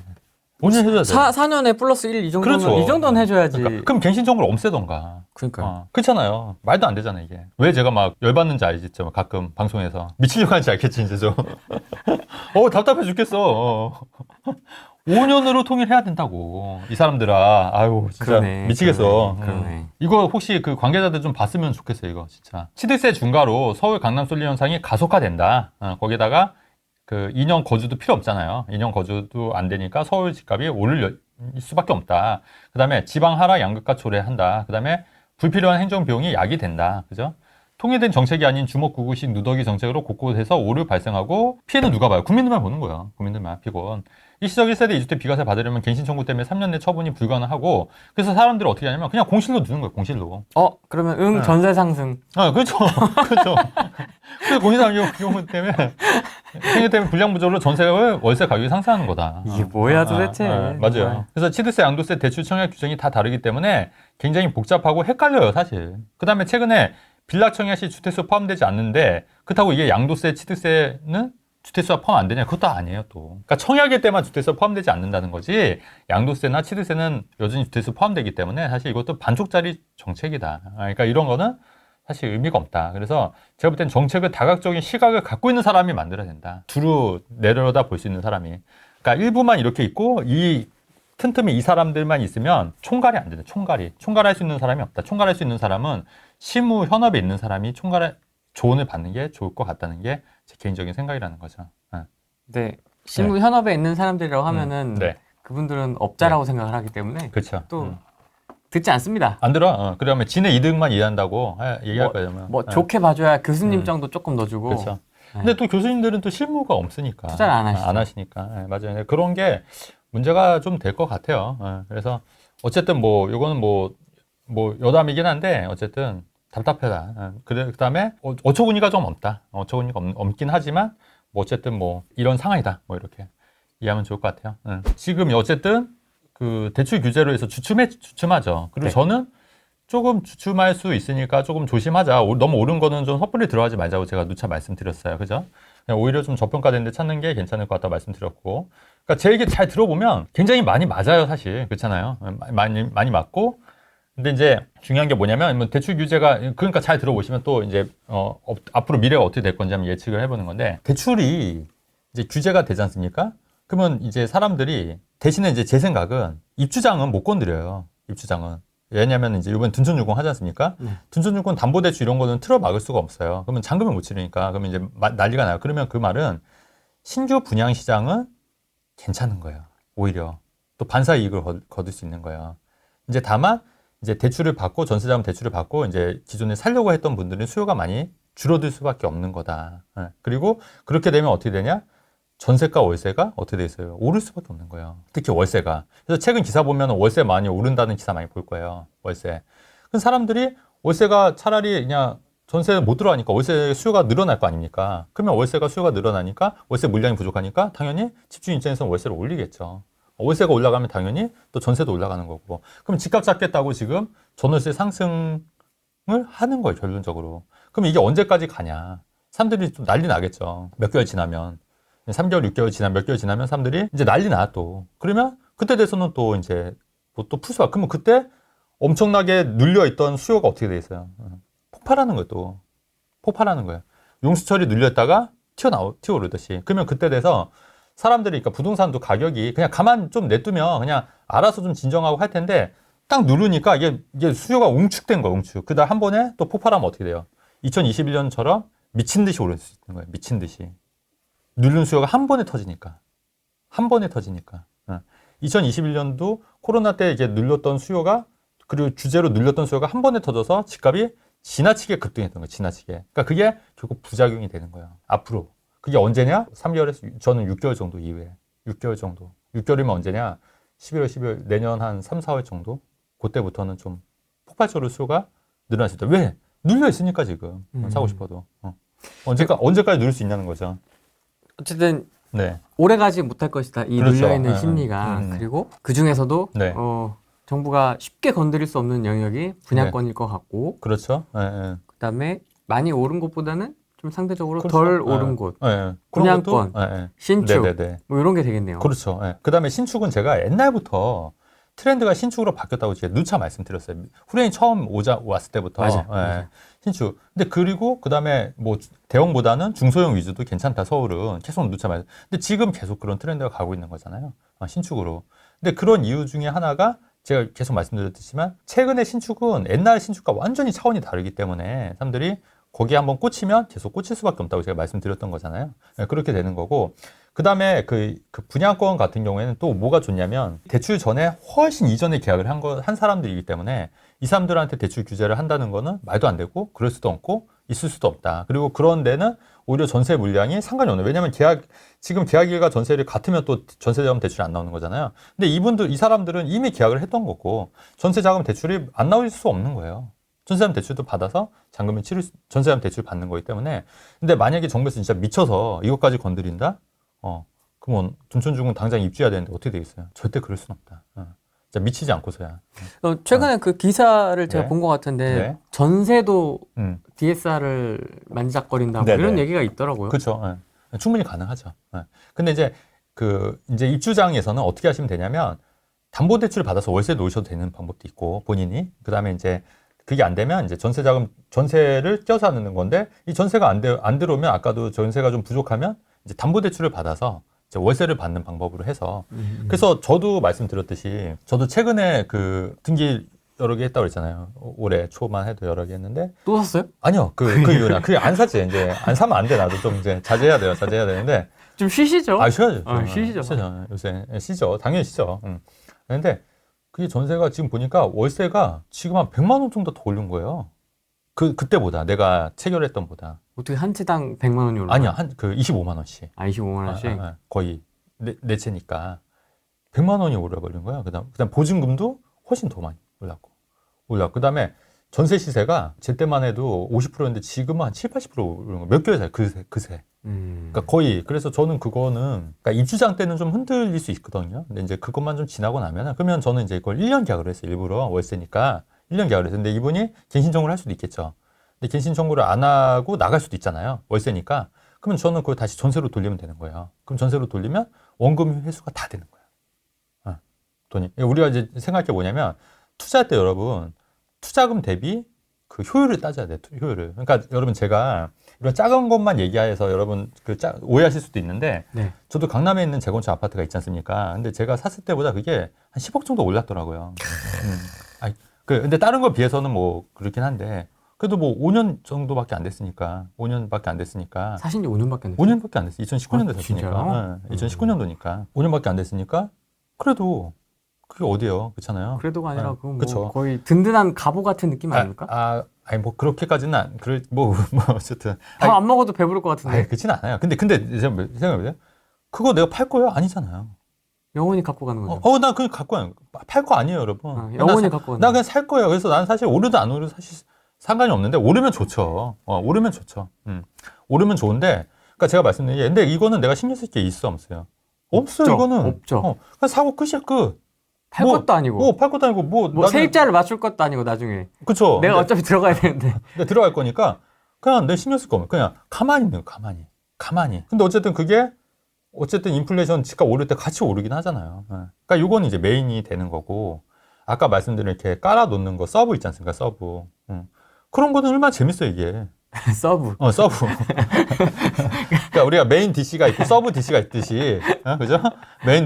5년 해줘야 돼. 4년에 플러스 1 이 정도면 그렇죠. 이 정도는 해줘야지. 그러니까, 그럼 갱신 청구를 없애던가. 그러니까요. 그렇잖아요. 말도 안 되잖아, 이게. 왜 제가 막 열받는지 알지, 좀 가끔 방송에서. 미치려고 하는지 알겠지, 이제 좀. 답답해 죽겠어. 5년으로 통일해야 된다고. 이 사람들아. 아유, 진짜 그러네, 미치겠어. 그러네. 이거 혹시 그 관계자들 좀 봤으면 좋겠어요, 이거 진짜. 취득세 중과로 서울 강남 솔리 현상이 가속화된다. 거기다가 그 2년 거주도 필요 없잖아요. 2년 거주도 안 되니까 서울 집값이 오를 수밖에 없다. 그 다음에 지방 하락 양극화 초래한다. 그 다음에 불필요한 행정 비용이 약이 된다. 그죠? 통일된 정책이 아닌 주먹구구식 누더기 정책으로 곳곳에서 오류 발생하고 피해는 누가 봐요? 국민들만 보는 거예요. 국민들만 피곤. 일시적 1세대 2주택 비과세 받으려면 갱신 청구 때문에 3년 내 처분이 불가능하고 그래서 사람들이 어떻게 하냐면 그냥 공실로 두는 거예요. 공실로. 그러면 네. 전세 상승. 그렇죠. 그렇죠. 그래서 공시상 경우 때문에 생애 때문에 불량 부조로 전세가 월세 가격이 상승하는 거다. 이게 뭐야 도대체. 맞아요. 정말. 그래서 취득세, 양도세, 대출 청약 규정이 다 다르기 때문에 굉장히 복잡하고 헷갈려요, 사실. 그 다음에 최근에 빌라 청약 시 주택수 포함되지 않는데 그렇다고 이게 양도세, 취득세는 주택수가 포함 안 되냐? 그것도 아니에요, 또. 그러니까 청약일 때만 주택수 포함되지 않는다는 거지 양도세나 취득세는 여전히 주택수 포함되기 때문에 사실 이것도 반쪽짜리 정책이다. 그러니까 이런 거는 사실 의미가 없다. 그래서 제가 볼 땐 정책을 다각적인 시각을 갖고 있는 사람이 만들어야 된다. 두루 내려다 볼 수 있는 사람이. 그러니까 일부만 이렇게 있고 이 틈틈이 이 사람들만 있으면 총괄이 안 된다. 총괄할 수 있는 사람이 없다. 총괄할 수 있는 사람은 실무 현업에 있는 사람이 총괄의 조언을 받는 게 좋을 것 같다는 게 제 개인적인 생각이라는 거죠. 네. 실무 현업에 있는 사람들이라고 하면은 네. 그분들은 업자라고 생각을 하기 때문에 그렇죠. 또 듣지 않습니다. 안 들어. 그러면 지네 이득만 이해한다고 얘기할 거예요. 좋게 봐줘야 교수님 정도 조금 넣어주고. 그렇죠. 근데 또 교수님들은 또 실무가 없으니까 투자를 안 하시죠. 안 하시니까 맞아요. 그런 게 문제가 좀 될 것 같아요. 그래서 어쨌든 뭐 이거는 뭐 여담이긴 한데 어쨌든 답답하다. 그다음에 어처구니가 좀 없다. 어처구니가 없긴 하지만 뭐 어쨌든 뭐 이런 상황이다. 뭐 이렇게 이해하면 좋을 것 같아요. 지금 어쨌든 그 대출 규제로 해서 주춤하죠. 그리고 네. 저는 조금 주춤할 수 있으니까 조금 조심하자. 너무 오른 거는 좀 섣불리 들어가지 말자고 제가 누차 말씀드렸어요. 그죠? 그냥 오히려 좀 저평가된 데 찾는 게 괜찮을 것 같다고 말씀드렸고. 그러니까 제 얘기 잘 들어보면 굉장히 많이 맞아요, 사실. 그렇잖아요. 많이 맞고. 근데 이제 중요한 게 뭐냐면 대출 규제가 그러니까 잘 들어보시면 또 이제 앞으로 미래가 어떻게 될 건지 한번 예측을 해보는 건데 대출이 이제 규제가 되지 않습니까? 그러면 이제 사람들이 대신에 이제 제 생각은 입주장은 못 건드려요. 입주장은. 왜냐면 이제 이번 둔촌유공 하지 않습니까? 둔촌유공 담보대출 이런 거는 틀어 막을 수가 없어요. 그러면 잔금을 못 치르니까 그러면 이제 난리가 나요. 그러면 그 말은 신규 분양 시장은 괜찮은 거예요. 오히려 또 반사 이익을 거둘 수 있는 거예요. 이제 다만 이제 대출을 받고 전세자금 대출을 받고 이제 기존에 살려고 했던 분들은 수요가 많이 줄어들 수밖에 없는 거다. 그리고 그렇게 되면 어떻게 되냐? 전세가 월세가 어떻게 돼 있어요? 오를 수밖에 없는 거예요. 특히 월세가. 그래서 최근 기사 보면 월세 많이 오른다는 기사 많이 볼 거예요. 월세. 그럼 사람들이 월세가 차라리 그냥 전세 못 들어가니까 월세 수요가 늘어날 거 아닙니까? 그러면 월세가 수요가 늘어나니까 월세 물량이 부족하니까 당연히 집주인 입장에서는 월세를 올리겠죠. 월세가 올라가면 당연히 또 전세도 올라가는 거고. 그럼 집값 잡겠다고 지금 전월세 상승을 하는 거예요, 결론적으로. 그럼 이게 언제까지 가냐? 사람들이 좀 난리 나겠죠. 몇 개월 지나면. 3개월, 6개월 지나면 몇 개월 지나면 사람들이 이제 난리 나 또. 그러면 그때 돼서는 또 이제 뭐 또 풀수가. 그러면 그때 엄청나게 눌려있던 수요가 어떻게 돼 있어요? 폭발하는 거예요, 또. 폭발하는 거예요. 용수철이 눌렸다가 튀어오르듯이. 그러면 그때 돼서 사람들이, 그러니까 부동산도 가격이 그냥 가만 좀 냅두면 그냥 알아서 좀 진정하고 할 텐데 딱 누르니까 이게 수요가 웅축된 거예요, 웅축. 그다음 한 번에 또 폭발하면 어떻게 돼요? 2021년처럼 미친 듯이 오를 수 있는 거예요, 미친 듯이. 누른 수요가 한 번에 터지니까. 한 번에 터지니까. 2021년도 코로나 때 이제 눌렸던 수요가 그리고 주제로 눌렸던 수요가 한 번에 터져서 집값이 지나치게 급등했던 거예요. 지나치게. 그러니까 그게 결국 부작용이 되는 거예요. 앞으로. 그게 언제냐? 3개월에서 저는 6개월 정도 이후에. 6개월 정도. 6개월이면 언제냐? 11월, 12월, 내년 한 3, 4월 정도? 그때부터는 좀 폭발적으로 수요가 늘어날 수 있다. 왜? 눌려 있으니까 지금. 사고 싶어도. 언제까지 누릴 수 있냐는 거죠. 어쨌든 네. 오래가지 못할 것이다. 이 그렇죠. 눌려있는 네, 심리가. 그리고 그 중에서도 네. 정부가 쉽게 건드릴 수 없는 영역이 분양권일 것 같고 그렇죠. 네. 그다음에 많이 오른 곳보다는 좀 상대적으로 그렇죠. 덜 오른 곳. 네. 분양권, 신축 네네네. 뭐 이런 게 되겠네요. 그렇죠. 네. 그다음에 신축은 제가 옛날부터 트렌드가 신축으로 바뀌었다고 제가 누차 말씀드렸어요. 후레인 처음 왔을 때부터. 맞아. 신축. 근데 그리고 그다음에 뭐 대형보다는 중소형 위주도 괜찮다. 서울은 계속 누차 말. 근데 지금 계속 그런 트렌드가 가고 있는 거잖아요. 신축으로. 근데 그런 이유 중에 하나가 제가 계속 말씀드렸지만 최근에 신축은 옛날 신축과 완전히 차원이 다르기 때문에 사람들이 거기에 한번 꽂히면 계속 꽂힐 수밖에 없다고 제가 말씀드렸던 거잖아요. 네, 그렇게 되는 거고 그 다음에 그 분양권 같은 경우에는 또 뭐가 좋냐면 대출 전에 훨씬 이전에 계약을 한 사람들이기 때문에 이 사람들한테 대출 규제를 한다는 거는 말도 안 되고 그럴 수도 없고 있을 수도 없다. 그리고 그런 데는 오히려 전세 물량이 상관이 없는. 왜냐하면 지금 계약일과 전세일이 같으면 또 전세자금 대출이 안 나오는 거잖아요. 근데 이 사람들은 이미 계약을 했던 거고 전세자금 대출이 안 나올 수 없는 거예요. 전세자금 대출도 받아서 전세자금 대출 받는 거기 때문에. 근데 만약에 정부에서 진짜 미쳐서 이것까지 건드린다? 그러면 둔촌주공 당장 입주해야 되는데 어떻게 되겠어요? 절대 그럴 수는 없다. 진짜 미치지 않고서야. 최근에 그 기사를 제가 네. 본 것 같은데 네. 전세도 DSR을 만지작거린다고 네네. 이런 얘기가 있더라고요. 그렇죠. 충분히 가능하죠. 근데 이제 입주장에서는 어떻게 하시면 되냐면 담보대출 받아서 월세 놓으셔도 되는 방법도 있고 본인이 그다음에 이제 그게 안 되면 이제 전세를 껴서 하는 건데 이 전세가 안 들어오면 아까도 전세가 좀 부족하면 이제 담보대출을 받아서 이제 월세를 받는 방법으로 해서 그래서 저도 말씀드렸듯이 저도 최근에 그 등기 여러 개 했다고 그랬잖아요. 올해 초만 해도 여러 개 했는데 또 샀어요? 아니요 그 이유나 그게 안 샀지 이제 안 사면 안 돼 나도 좀 이제 자제해야 되는데 좀 쉬시죠? 쉬어야죠. 쉬시죠. 쉬죠. 요새 쉬죠. 당연히 쉬죠. 그런데 그게 전세가 지금 보니까 월세가 지금 한 100만 원 정도 더 오른 거예요. 그때보다 내가 체결했던 보다. 어떻게 한 채당 100만 원이 올라요? 아니야. 25만 원씩. 25만 원씩? 거의 네 채니까 100만 원이 올라버린 거야. 그다음 보증금도 훨씬 더 많이 올랐고. 그다음에 전세 시세가 제 때만 해도 50%였는데 지금은 한 7, 80% 오른 거. 몇 개월 사이 그새. 그러니까 거의 그래서 저는 그거는 그러니까 입주장 때는 좀 흔들릴 수 있거든요. 근데 이제 그것만 좀 지나고 나면은 그러면 저는 이제 이걸 1년 계약을 했어요. 일부러 월세니까 1년 계약을 했어요. 근데 이분이 갱신 청구를 할 수도 있겠죠. 근데 갱신 청구를 안 하고 나갈 수도 있잖아요. 월세니까. 그러면 저는 그걸 다시 전세로 돌리면 되는 거예요. 그럼 전세로 돌리면 원금 회수가 다 되는 거예요. 돈이. 우리가 이제 생각할 게 뭐냐면 투자할 때 여러분 투자금 대비 그 효율을 따져야 돼요. 효율을. 그러니까 여러분 제가 이런 작은 것만 얘기해서 여러분 오해하실 수도 있는데 네. 저도 강남에 있는 재건축 아파트가 있지 않습니까? 근데 제가 샀을 때보다 그게 한 10억 정도 올랐더라고요. 근데 다른 거에 비해서는 뭐 그렇긴 한데 그래도 뭐 5년 정도밖에 안 됐으니까 5년밖에 안 됐으니까 사신 지 5년밖에 안 됐어요? 5년밖에 안 됐어요. 2019년도 진짜요? 샀으니까 2019년도니까 5년밖에 안 됐으니까 그래도 그게 어디예요? 그렇잖아요. 그래도가 아니라 그건 뭐 그쵸. 거의 든든한 갑오 같은 느낌 아닙니까? 아니 뭐 그렇게까지는 어쨌든 밥 안 먹어도 배부를 것 같은데 그렇진 않아요. 근데 생각해보세요. 그거 내가 팔 거예요? 아니잖아요. 영원히 갖고 가는 거죠. 나 그냥 갖고 가요. 팔 거 아니에요, 여러분. 영원히 갖고 가는 나 그냥 살 거예요. 그래서 난 사실 오르든 안 오르든 사실 상관이 없는데 오르면 좋죠. 오르면 좋죠. 오르면 좋은데, 그러니까 제가 말씀드린 게, 근데 이거는 내가 신경 쓸 게 있어 없어요? 없어요, 이거는. 없죠. 그냥 사고 끝이야, 끝. 팔 것도 아니고. 팔 것도 아니고, 뭐 세입자를 맞출 것도 아니고 나중에. 그쵸. 내가 어차피 들어가야 되는데. 근데 들어갈 거니까 그냥 내 신경 쓸 거 없어요. 그냥 가만히 있는 거, 가만히. 근데 어쨌든 그게 인플레이션 집값 오를 때 같이 오르긴 하잖아요. 그러니까 요거는 이제 메인이 되는 거고, 아까 말씀드린 이렇게 깔아놓는 거, 서브 있지 않습니까? 서브. 그런 거는 얼마나 재밌어요, 이게. 서브. 서브. 그러니까 우리가 메인 DC가 있고 서브 DC가 있듯이, 그죠? 메인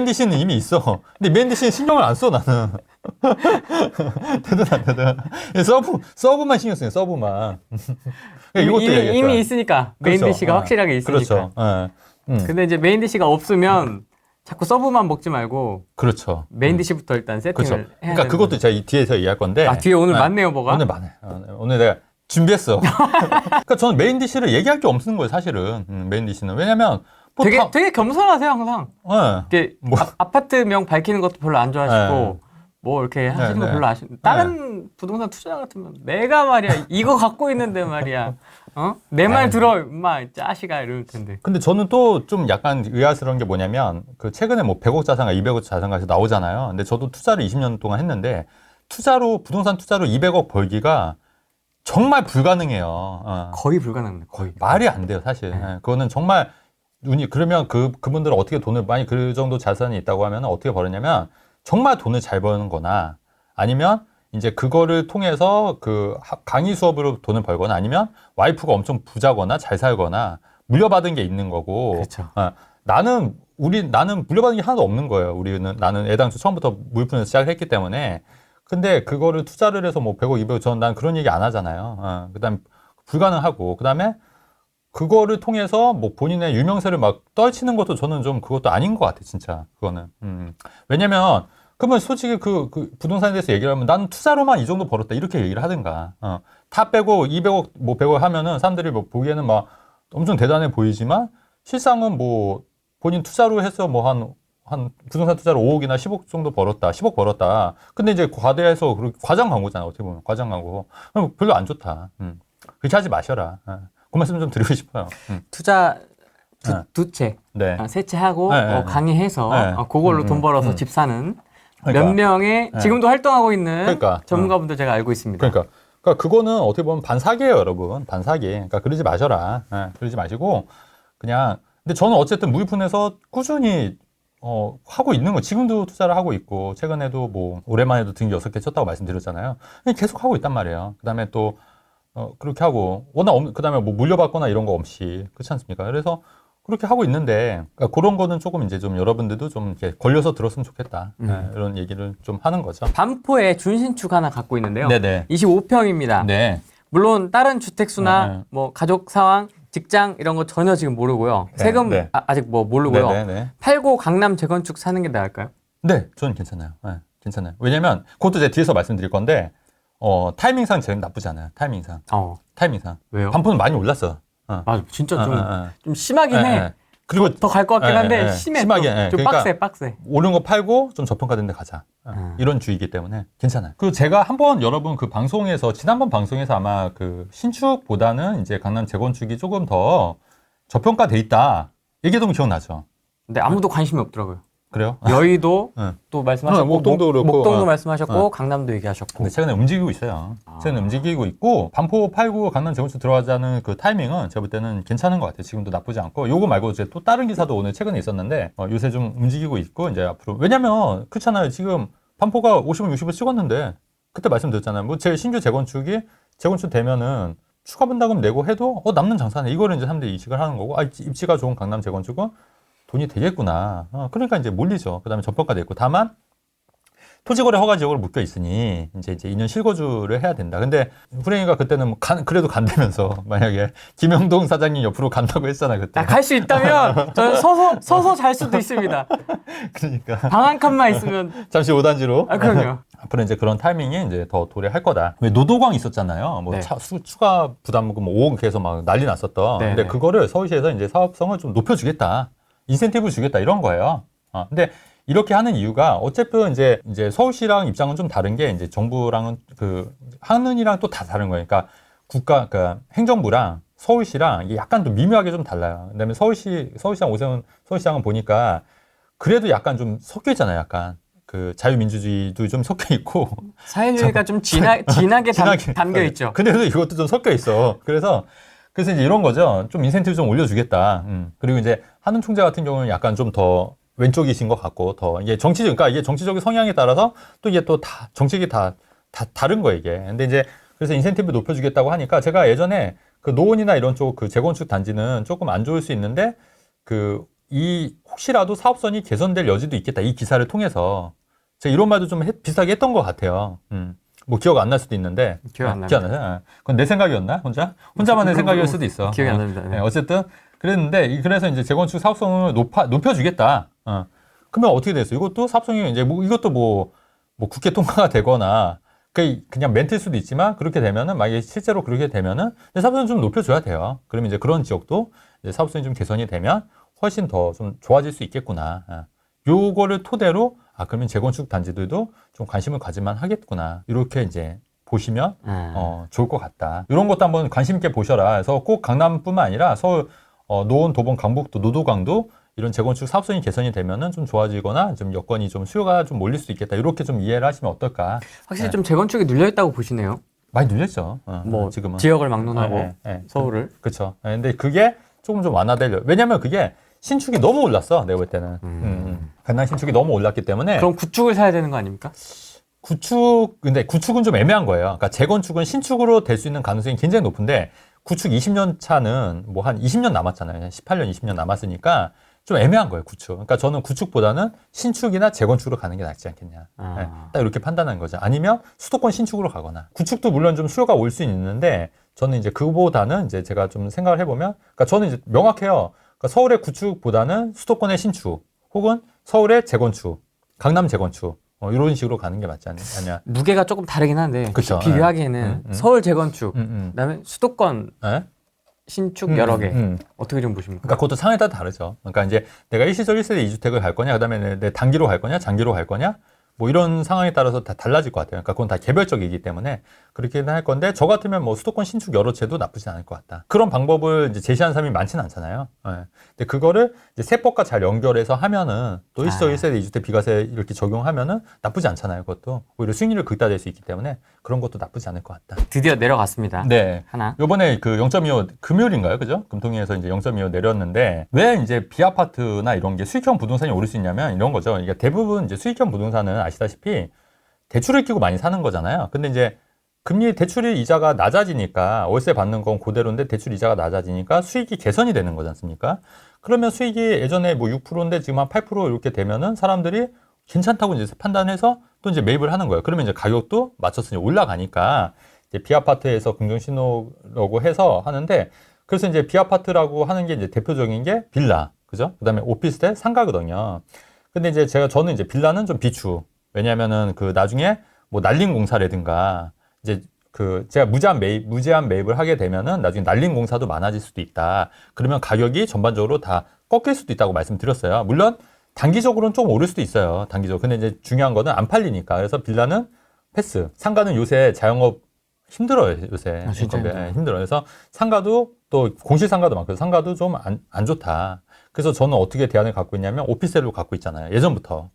DC는 이미 있어. 근데 메인 DC는 신경을 안 써, 나는. 되든. 서브만 신경 써요, 서브만. 이미 있으니까. 메인 그렇죠. DC가 확실하게 있으니까. 그렇죠. 근데 이제 메인 DC가 없으면 자꾸 서브만 먹지 말고 그렇죠. 메인 디시부터 일단 세팅을 그렇죠. 해야 그러니까 되는 그것도 거죠. 제가 이 뒤에서 얘기할 건데. 아, 뒤에 오늘 많네요, 뭐가? 오늘 많아요. 오늘 내가 준비했어. 그러니까 저는 메인 디시를 얘기할 게 없는 거예요, 사실은. 메인 디시는. 왜냐면 뭐 되게 겸손하세요, 항상. 이렇게 아파트명 밝히는 것도 별로 안 좋아하시고 뭐 이렇게 하시는 거 별로 다른 부동산 투자 같으면 내가 말이야 이거 갖고 있는데 말이야 내 말 들어 임마 짜시가 이럴 텐데. 근데 저는 또 좀 약간 의아스러운 게 뭐냐면 그 최근에 뭐 100억 자산가 200억 자산가에서 나오잖아요. 근데 저도 투자를 20년 동안 했는데 부동산 투자로 200억 벌기가 정말 불가능해요. 거의 불가능합니다. 거의. 말이 안 돼요, 사실. 그거는 정말 그러면 그분들은 어떻게 돈을 많이 그 정도 자산이 있다고 하면 어떻게 벌었냐면 정말 돈을 잘 버는 거나 아니면 이제 그거를 통해서 그 강의 수업으로 돈을 벌거나 아니면 와이프가 엄청 부자거나 잘 살거나 물려받은 게 있는 거고. 그렇죠. 나는 물려받은 게 하나도 없는 거예요. 나는 애당초 처음부터 물품에서 시작을 했기 때문에. 근데 그거를 투자를 해서 뭐 100억, 200억, 난 그런 얘기 안 하잖아요. 그다음에 불가능하고, 그다음에 그거를 통해서 뭐 본인의 유명세를 막 떨치는 것도 저는 좀 그것도 아닌 것 같아, 진짜. 그거는. 왜냐면, 그러면 솔직히 그 부동산에 대해서 얘기를 하면 나는 투자로만 이 정도 벌었다. 이렇게 얘기를 하든가. 다 빼고 200억, 뭐 100억 하면은 사람들이 뭐 보기에는 막 엄청 대단해 보이지만 실상은 뭐 본인 투자로 해서 뭐 한 부동산 투자로 5억이나 10억 정도 벌었다. 10억 벌었다. 근데 이제 과대해서 과장 광고잖아. 어떻게 보면. 과장 광고. 그럼 별로 안 좋다. 그렇게 하지 마셔라. 그 말씀 좀 드리고 싶어요. 투자 두 채, 네. 세 채 하고 네. 강의해서 네. 그걸로 돈 벌어서 집 사는 그러니까. 몇 명의 지금도 활동하고 있는 그러니까. 전문가분들 제가 알고 있습니다. 그러니까 그거는 어떻게 보면 반사기예요, 여러분. 반사기. 그러니까 그러지 마셔라. 그러지 마시고 그냥. 근데 저는 어쨌든 무이푼에서 꾸준히 하고 있는 거. 지금도 투자를 하고 있고 최근에도 뭐 올해만에도 등기 6개 쳤다고 말씀드렸잖아요. 계속 하고 있단 말이에요. 그다음에 또 그렇게 하고 워낙 그다음에 뭐 물려받거나 이런 거 없이 그렇지 않습니까? 그래서 그렇게 하고 있는데 그러니까 그런 거는 조금 이제 좀 여러분들도 좀 이렇게 걸려서 들었으면 좋겠다. 이런 얘기를 좀 하는 거죠. 반포에 준신축 하나 갖고 있는데요. 네네. 25평입니다. 네. 물론 다른 주택수나 뭐 가족 상황, 직장 이런 거 전혀 지금 모르고요. 네, 세금 네. 아직 뭐 모르고요. 네네. 팔고 강남 재건축 사는 게 나을까요? 네, 저는 괜찮아요. 괜찮아요. 왜냐면 그것도 제가 뒤에서 말씀드릴 건데 타이밍상 제일 나쁘지 않아요. 타이밍상. 왜요? 반포는 많이 올랐어. 맞아, 진짜 좀 심하긴 해. 그리고 더 갈 것 같긴 한데 심하게 좀 그러니까 빡세. 오른 거 팔고 좀 저평가된 데 가자. 이런 주의이기 때문에 괜찮아요. 그 제가 한번 여러분 그 방송에서 지난번 방송에서 아마 그 신축보다는 이제 강남 재건축이 조금 더 저평가돼 있다. 얘기해도 기억나죠? 근데 아무도 관심이 없더라고요. 그래요? 여의도 또 말씀하셨고 목동도 그렇고 목동도 말씀하셨고 강남도 얘기하셨고. 근데 최근에 움직이고 있어요. 최근에 움직이고 있고 반포 팔고 강남 재건축 들어가자는 그 타이밍은 제가 볼 때는 괜찮은 것 같아요. 지금도 나쁘지 않고 요거 말고 이제 또 다른 기사도 오늘 최근에 있었는데 요새 좀 움직이고 있고 이제 앞으로 왜냐면 그렇잖아요. 지금 반포가 50원 60을 찍었는데 그때 말씀드렸잖아요. 뭐 제 신규 재건축이 재건축 되면은 추가 분담금 내고 해도 남는 장사네. 이거를 이제 사람들이 인식을 하는 거고 입지가 좋은 강남 재건축은 돈이 되겠구나. 그러니까 이제 몰리죠. 그 다음에 저평가돼 있고. 다만, 토지거래 허가 지역으로 묶여 있으니, 이제 2년 실거주를 해야 된다. 근데, 후랭이가 그때는 그래도 간다면서, 만약에, 김영동 사장님 옆으로 간다고 했잖아, 그때. 갈 수 있다면, 저는 서서 잘 수도 있습니다. 그러니까. 방 한 칸만 있으면. 잠시 5단지로. 그럼요. 앞으로 이제 그런 타이밍에 이제 더 도래할 거다. 왜 노도광 있었잖아요. 뭐 추가 부담금 뭐 5억 해서 막 난리 났었던. 근데 그거를 서울시에서 이제 사업성을 좀 높여주겠다. 인센티브를 주겠다 이런 거예요. 근데 이렇게 하는 이유가 어차피 이제 서울시랑 입장은 좀 다른 게 이제 정부랑은 하는이랑 또 다 다른 거예요. 그러니까 그러니까 행정부랑 서울시랑 이게 약간 좀 미묘하게 좀 달라요. 그다음에 서울시장 오세훈 서울시장은 보니까 그래도 약간 좀 섞여 있잖아요. 약간 그 자유민주주의도 좀 섞여 있고 사회주의가 좀 진하게 담겨 있죠. 근데도 이것도 좀 섞여 있어. 그래서 이제 이런 거죠. 좀 인센티브 좀 올려주겠다. 그리고 이제 한은 총재 같은 경우는 약간 좀 더 왼쪽이신 것 같고 더 이게 그러니까 이게 정치적인 성향에 따라서 또 이게 또 다 정책이 다 다른 거예요 이게. 근데 이제 그래서 인센티브 높여주겠다고 하니까 제가 예전에 그 노원이나 이런 쪽 그 재건축 단지는 조금 안 좋을 수 있는데 혹시라도 사업선이 개선될 여지도 있겠다 이 기사를 통해서 제가 이런 말도 좀 비슷하게 했던 것 같아요. 뭐 기억 안 날 수도 있는데 기억 안 나요. 그건 내 생각이었나? 혼자만의 생각일 수도 있어. 기억이 안 납니다. 어쨌든 그랬는데 그래서 이제 재건축 사업성을 높여주겠다. 그러면 어떻게 됐어요? 이것도 사업성이 이제 이것도 뭐 국회 통과가 되거나 그냥 멘트일 수도 있지만 그렇게 되면은 만약에 실제로 그렇게 되면은 사업성을 좀 높여줘야 돼요. 그러면 이제 그런 지역도 이제 사업성이 좀 개선이 되면 훨씬 더 좀 좋아질 수 있겠구나. 요거를 토대로 그러면 재건축 단지들도 좀 관심을 가질만 하겠구나. 이렇게 이제 보시면 좋을 것 같다. 이런 것도 한번 관심 있게 보셔라. 그래서 꼭 강남뿐만 아니라 서울 노원, 도봉, 강북도, 노도강도 이런 재건축 사업성이 개선이 되면은 좀 좋아지거나 좀 여건이 좀 수요가 좀 몰릴 수 있겠다. 이렇게 좀 이해를 하시면 어떨까. 확실히 좀 재건축이 눌려 있다고 보시네요. 많이 눌렸죠. 뭐 지금은 지역을 막론하고 서울을. 그렇죠. 근데 그게 조금 좀 완화되려. 왜냐면 그게 신축이 너무 올랐어. 내가 볼 때는. 강남 신축이 너무 올랐기 때문에. 그럼 구축을 사야 되는 거 아닙니까? 근데 구축은 좀 애매한 거예요. 그러니까 재건축은 신축으로 될 수 있는 가능성이 굉장히 높은데 구축 20년 차는 뭐 한 20년 남았잖아요. 18년, 20년 남았으니까 좀 애매한 거예요, 구축. 그러니까 저는 구축보다는 신축이나 재건축으로 가는 게 낫지 않겠냐. 딱 이렇게 판단한 거죠. 아니면 수도권 신축으로 가거나. 구축도 물론 좀 수요가 올 수 있는데 저는 이제 그보다는 이제 제가 좀 생각을 해보면, 그러니까 저는 이제 명확해요. 그러니까 서울의 구축보다는 수도권의 신축, 혹은 서울의 재건축, 강남 재건축. 이런 식으로 가는 게 맞지 않냐. 무게가 조금 다르긴 한데 그쵸. 비교하기에는 서울 재건축, 그다음에 수도권 신축 여러 개 어떻게 좀 보십니까? 그러니까 그것도 상황에 따라 다르죠. 그러니까 이제 내가 일시적 1세대 2주택을 갈 거냐, 그다음에 내 단기로 갈 거냐, 장기로 갈 거냐, 뭐 이런 상황에 따라서 다 달라질 것 같아요. 그러니까 그건 다 개별적이기 때문에 그렇게는 할 건데, 저 같으면 뭐 수도권 신축 여러 채도 나쁘지 않을 것 같다. 그런 방법을 이제 제시한 사람이 많지는 않잖아요. 근데 그거를 이제 세법과 잘 연결해서 하면은 또 일시적 1세대 2주택 비과세 이렇게 적용하면은 나쁘지 않잖아요. 그것도 오히려 수익률을 극대화될 수 있기 때문에 그런 것도 나쁘지 않을 것 같다. 드디어 내려갔습니다. 네. 하나. 요번에 그 0.25 금요일인가요? 그죠? 금통위에서 이제 0.25 내렸는데, 왜 이제 비아파트나 이런 게 수익형 부동산이 오를 수 있냐면 이런 거죠. 그러니까 대부분 이제 수익형 부동산은 아시다시피 대출을 끼고 많이 사는 거잖아요. 근데 이제 금리 대출이 이자가 낮아지니까, 월세 받는 건 그대로인데 대출 이자가 낮아지니까 수익이 개선이 되는 거지 않습니까? 그러면 수익이 예전에 뭐 6%인데 지금 한 8% 이렇게 되면은 사람들이 괜찮다고 이제 판단해서 또 이제 매입을 하는 거예요. 그러면 이제 가격도 맞춰서 이제 올라가니까 이제 비아파트에서 긍정 신호라고 해서 하는데, 그래서 이제 비아파트라고 하는 게 이제 대표적인 게 빌라, 그죠? 그다음에 오피스텔, 상가거든요. 근데 이제 저는 이제 빌라는 좀 비추. 왜냐면은 그 나중에 뭐 날림 공사라든가 이제 그 제가 무제한 매입을 하게 되면은 나중에 날림 공사도 많아질 수도 있다. 그러면 가격이 전반적으로 다 꺾일 수도 있다고 말씀드렸어요. 물론 단기적으로는 좀 오를 수도 있어요. 단기적으로. 근데 이제 중요한 거는 안 팔리니까. 그래서 빌라는 패스. 상가는 요새 자영업 힘들어요, 요새. 진짜 힘들어요. 그래서 상가도 또 공실 상가도 많고 상가도 좀 안 좋다. 그래서 저는 어떻게 대안을 갖고 있냐면 오피스텔로 갖고 있잖아요. 예전부터.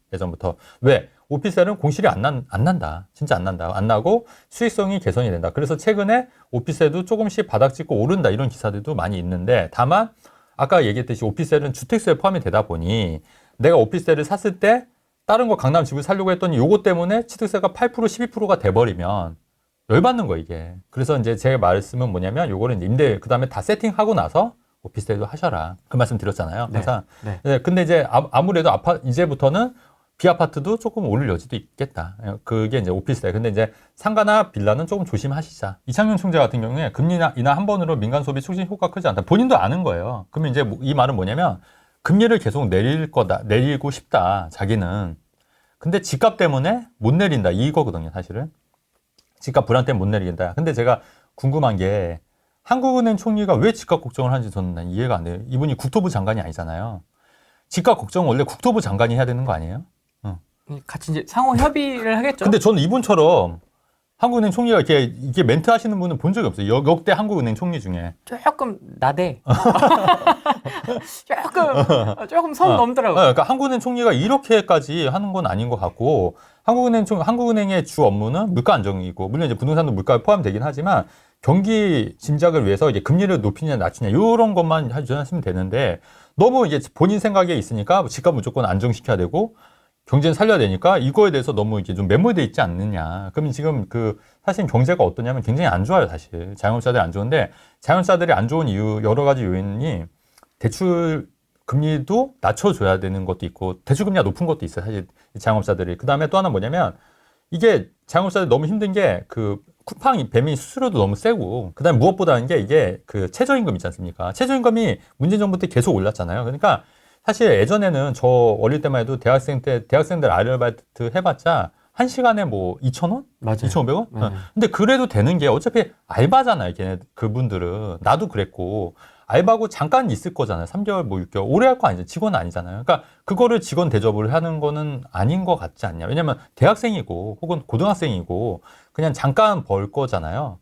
왜? 오피스텔은 공실이 안 난다. 진짜 안 난다. 안 나고 수익성이 개선이 된다. 그래서 최근에 오피스텔도 조금씩 바닥 찍고 오른다. 이런 기사들도 많이 있는데, 다만 아까 얘기했듯이 오피스텔은 주택수에 포함이 되다 보니 내가 오피스텔을 샀을 때 다른 거 강남 집을 사려고 했더니 요거 때문에 취득세가 8% 12%가 돼버리면 열받는 거 이게. 그래서 이제 제 말씀은 뭐냐면 요거를 이제 그 다음에 다 세팅하고 나서 오피스텔도 하셔라. 그 말씀 드렸잖아요. 항상. 네. 근데 이제 아무래도 이제부터는 비아파트도 조금 오를 여지도 있겠다. 그게 이제 오피스텔. 근데 이제 상가나 빌라는 조금 조심하시자. 이창용 총재 같은 경우에 금리 인하 한 번으로 민간 소비 촉진 효과 크지 않다. 본인도 아는 거예요. 그러면 이제 이 말은 뭐냐면 금리를 계속 내리고 싶다. 자기는. 근데 집값 때문에 못 내린다. 이거거든요, 사실은. 집값 불안 때문에 못 내리겠다. 근데 제가 궁금한 게 한국은행 총리가 왜 집값 걱정을 하는지 저는 이해가 안 돼요. 이분이 국토부 장관이 아니잖아요. 집값 걱정은 원래 국토부 장관이 해야 되는 거 아니에요? 같이 이제 상호 협의를 하겠죠. 근데 저는 이분처럼 한국은행 총리가 이렇게 멘트 하시는 분은 본 적이 없어요. 역대 한국은행 총리 중에. 조금 나대. 조금 선 넘더라고요. 그러니까 한국은행 총리가 이렇게까지 하는 건 아닌 것 같고, 한국은행의 주 업무는 물가 안정이고, 물론 이제 부동산도 물가에 포함되긴 하지만 경기 진작을 위해서 이제 금리를 높이냐 낮추냐 이런 것만 하시면 되는데, 너무 이제 본인 생각에 있으니까 집값 무조건 안정시켜야 되고 경제는 살려야 되니까 이거에 대해서 너무 이게 좀 매몰돼 있지 않느냐. 그러면 지금 사실 경제가 어떠냐면 굉장히 안 좋아요, 사실. 자영업자들이 안 좋은데, 자영업자들이 안 좋은 이유 여러 가지 요인이 대출 금리도 낮춰줘야 되는 것도 있고, 대출 금리가 높은 것도 있어요, 사실 자영업자들이. 그 다음에 또 하나 뭐냐면, 이게 자영업자들이 너무 힘든 게 쿠팡 배민 수수료도 너무 세고, 그 다음에 무엇보다는 게 이게 최저임금 있지 않습니까? 최저임금이 문재인 정부 때 계속 올랐잖아요. 그러니까 사실 예전에는 저 어릴 때만 해도 대학생들 아르바이트 해봤자 1시간에 뭐 2,000원? 맞아요. 2,500원? 네. 근데 그래도 되는 게 어차피 알바잖아요. 그분들은. 나도 그랬고. 알바고 잠깐 있을 거잖아요. 3개월, 뭐 6개월. 오래 할 거 아니잖아요. 직원은 아니잖아요. 그러니까 그거를 직원 대접을 하는 거는 아닌 것 같지 않냐. 왜냐면 대학생이고 혹은 고등학생이고 그냥 잠깐 벌 거잖아요.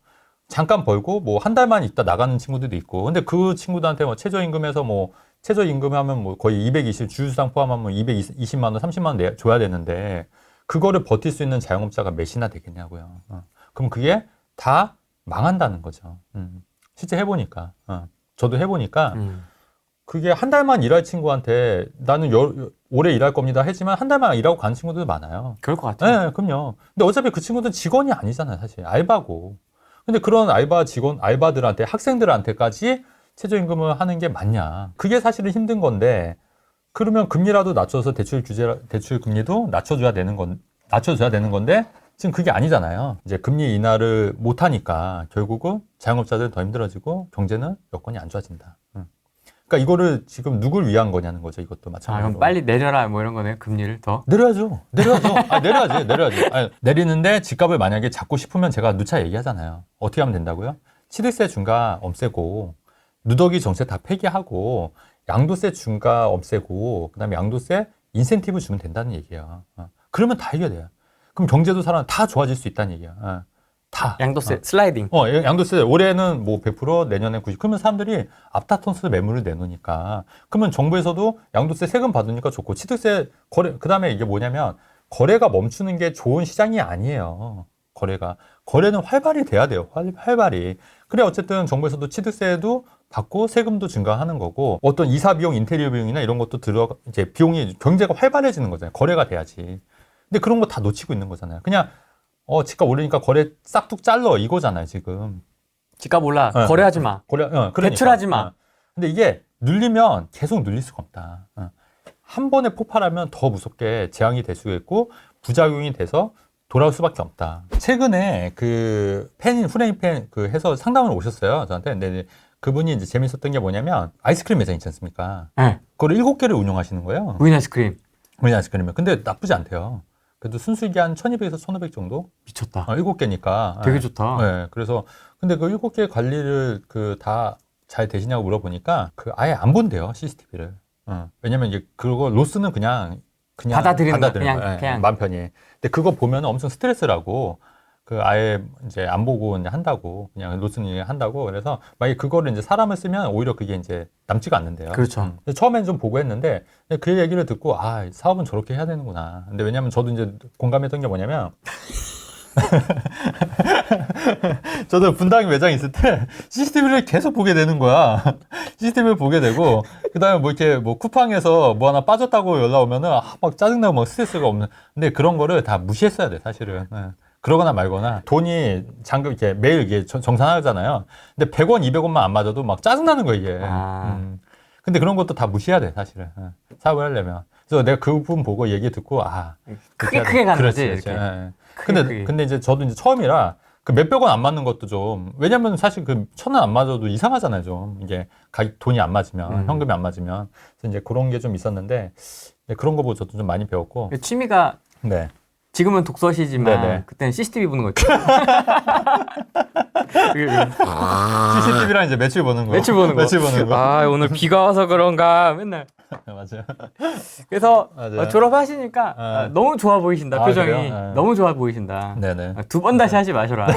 잠깐 벌고 뭐 한 달만 있다 나가는 친구들도 있고. 근데 그 친구들한테 뭐 최저임금에서 뭐 최저임금 하면 뭐 거의 220, 주휴수당 포함하면 뭐 220만 원, 30만 원 줘야 되는데 그거를 버틸 수 있는 자영업자가 몇이나 되겠냐고요. 그럼 그게 다 망한다는 거죠. 실제 해보니까. 저도 해보니까 그게 한 달만 일할 친구한테 나는 오래 일할 겁니다 했지만 한 달만 일하고 가는 친구들도 많아요. 그럴 것 같아요. 네, 그럼요. 근데 어차피 그 친구들은 직원이 아니잖아요, 사실. 알바고. 근데 그런 알바들한테, 학생들한테까지 최저임금을 하는 게 맞냐. 그게 사실은 힘든 건데, 그러면 금리라도 낮춰서 대출 금리도 낮춰줘야 되는 건데, 지금 그게 아니잖아요. 이제 금리 인하를 못하니까 결국은 자영업자들은 더 힘들어지고 경제는 여건이 안 좋아진다. 그러니까 이거를 지금 누굴 위한 거냐는 거죠. 이것도 마찬가지로. 그럼 빨리 내려라 뭐 이런 거네요. 금리를 더. 내려야죠. 내려야지. 내리는데 집값을 만약에 잡고 싶으면 제가 누차 얘기하잖아요. 어떻게 하면 된다고요? 취득세 중과 없애고 누더기 정책 다 폐기하고 양도세 중과 없애고 그다음에 양도세 인센티브 주면 된다는 얘기예요. 그러면 다 해결돼요. 그럼 경제도 다 좋아질 수 있다는 얘기야. 다. 양도세 슬라이딩. 양도세 올해는 뭐 100%, 내년에 90%. 그러면 사람들이 앞다퉈서 매물을 내놓으니까. 그러면 정부에서도 양도세 세금 받으니까 좋고 취득세 그다음에 이게 뭐냐면 거래가 멈추는 게 좋은 시장이 아니에요. 거래는 활발히 돼야 돼요. 활발히. 그래 어쨌든 정부에서도 취득세도 받고 세금도 증가하는 거고 어떤 이사 비용, 인테리어 비용이나 이런 것도 이제 비용이 경제가 활발해지는 거잖아요. 거래가 돼야지. 근데 그런 거 다 놓치고 있는 거잖아요. 그냥 집값 오르니까 거래 싹둑 잘러 이거잖아요, 지금. 집값 올라. 거래하지 마. 그러니까. 대출하지 마. 근데 이게 눌리면 계속 눌릴 수가 없다. 한 번에 폭발하면 더 무섭게 재앙이 될 수가 있고 부작용이 돼서 돌아올 수밖에 없다. 최근에 그 후레인팬 해서 상담을 오셨어요, 저한테. 근데 그분이 이제 재밌었던 게 뭐냐면 아이스크림 매장 있지 않습니까? 네. 그걸 7개를 운영하시는 거예요. 무인 아이스크림. 무인 아이스크림은. 근데 나쁘지 않대요. 그래도 순수익이 한 1,200에서 1,500 정도? 미쳤다. 7개니까. 되게 좋다. 네. 그래서, 근데 그 7개 관리를 다 잘 되시냐고 물어보니까 아예 안 본대요, CCTV를. 왜냐면 이제 그거 로스는 그냥 받아들이는 거. 그냥 마음 편히. 근데 그거 보면 엄청 스트레스라고 아예 이제 안 보고 이제 한다고 그냥 로스는 한다고 그래서 만약에 그거를 이제 사람을 쓰면 오히려 그게 이제 남지가 않는데요. 그렇죠. 처음엔 좀 보고 했는데 그 얘기를 듣고 사업은 저렇게 해야 되는구나. 근데 왜냐면 저도 이제 공감했던 게 뭐냐면 저도 분당 매장 있을 때 CCTV를 계속 보게 되는 거야. CCTV를 보게 되고 그다음에 뭐 이렇게 뭐 쿠팡에서 뭐 하나 빠졌다고 연락 오면은 막 짜증나고 막 스트레스가 없는. 근데 그런 거를 다 무시했어야 돼 사실은. 그러거나 말거나 돈이 이렇게 매일 이게 정산하잖아요. 근데 100원, 200원만 안 맞아도 막 짜증나는 거야 이게. 근데 그런 것도 다 무시해야 돼 사실은. 사업을 하려면. 그래서 내가 그분 보고 얘기 듣고 크게 가는 거지. 이렇게. 근데 이제 저도 이제 처음이라 그 몇백 원 안 맞는 것도 좀 왜냐면 사실 그 1,000원 안 맞아도 이상하잖아요 좀 이게 돈이 안 맞으면 현금이 안 맞으면 그래서 이제 그런 게 좀 있었는데 그런 거 보고 저도 좀 많이 배웠고 취미가 네. 지금은 독서시지만 네네. 그때는 CCTV 보는 거 있죠. CCTV랑 이제 매출 보는 거. 매출 보는 거. 오늘 비가 와서 그런가 맨날. 맞아요. 그래서 맞아요. 졸업하시니까 너무 좋아 보이신다. 표정이 그래요? 너무 좋아 보이신다. 네네. 2번 다시 하지 마셔라.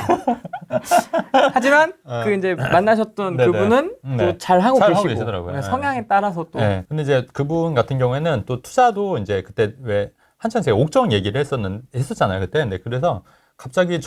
하지만 그 이제 만나셨던 네네. 그분은 네. 또 잘 하고 잘 계시고 하고 계시더라고요. 성향에 따라서 또 네. 근데 이제 그분 같은 경우에는 또 투자도 이제 그때 왜 한참 제가 옥정 얘기를 했었잖아요 그때. 근데 그래서 갑자기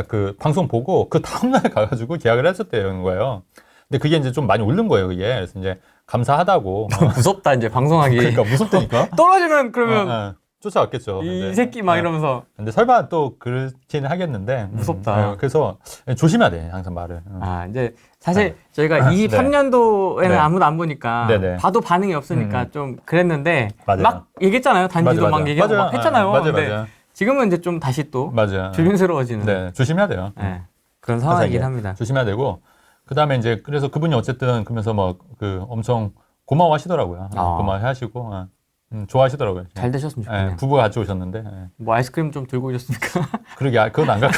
그 방송 보고 그 다음날 가가지고 계약을 했었대요 거예요. 근데 그게 이제 좀 많이 오른 거예요 그게. 그래서 이제 감사하다고. 무섭다 이제 방송하기. 그러니까 무섭다니까. 떨어지면 그러면 쫓아왔겠죠. 이 새끼 막 이러면서. 근데 설마 또 그렇지는 하겠는데. 무섭다. 그래서 조심해야 돼 항상 말을. 이제 사실 저희가 23년도에는 네. 아무도 안 보니까 네네. 봐도 반응이 없으니까 좀 그랬는데 맞아요. 막 얘기했잖아요. 단지도 맞아. 막 얘기하고 맞아요. 막 했잖아요. 맞아요. 근데 맞아요. 지금은 이제 좀 다시 또 맞아요. 조심스러워지는 네, 조심해야 돼요. 네, 그런 상황이긴 이게 합니다. 조심해야 되고 그다음에 이제 그래서 그분이 어쨌든 그러면서 뭐 엄청 고마워하시더라고요. 아. 고마워하시고 좋아하시더라고요. 잘 되셨으면 좋겠네요. 부부가 같이 오셨는데 뭐 아이스크림 좀 들고 오셨습니까? 그러게 그건 안 갖고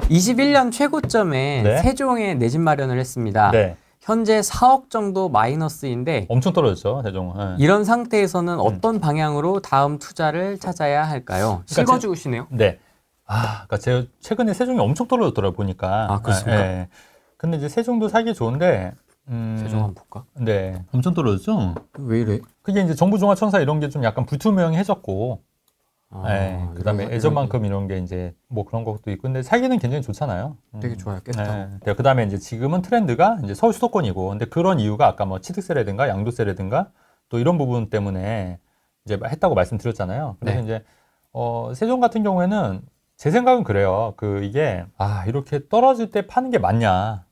21년 최고점에 네. 세종에 내 집 마련을 했습니다. 네. 현재 4억 정도 마이너스인데 엄청 떨어졌죠 세종은. 네. 이런 상태에서는 어떤 방향으로 다음 투자를 찾아야 할까요? 그러니까 실거주시네요. 네. 그러니까 제가 최근에 세종이 엄청 떨어졌더라고요 보니까. 아, 그렇습니까? 네. 근데 이제 세종도 사기 좋은데. 세종 한번 볼까? 네. 엄청 떨어졌죠. 왜 이래? 그게 이제 정부종합청사 이런 게 좀 약간 불투명해졌고. 아, 네. 그다음에 예전만큼 이런 게 이제 뭐 그런 것도 있고, 근데 사기는 굉장히 좋잖아요. 되게 좋아요. 깨끗하고. 네. 그다음에 이제 지금은 트렌드가 이제 서울 수도권이고, 근데 그런 이유가 아까 뭐 취득세라든가 양도세라든가 또 이런 부분 때문에 이제 했다고 말씀드렸잖아요. 그래서 네. 이제 세종 같은 경우에는 제 생각은 그래요. 이게 이렇게 떨어질 때 파는 게 맞냐?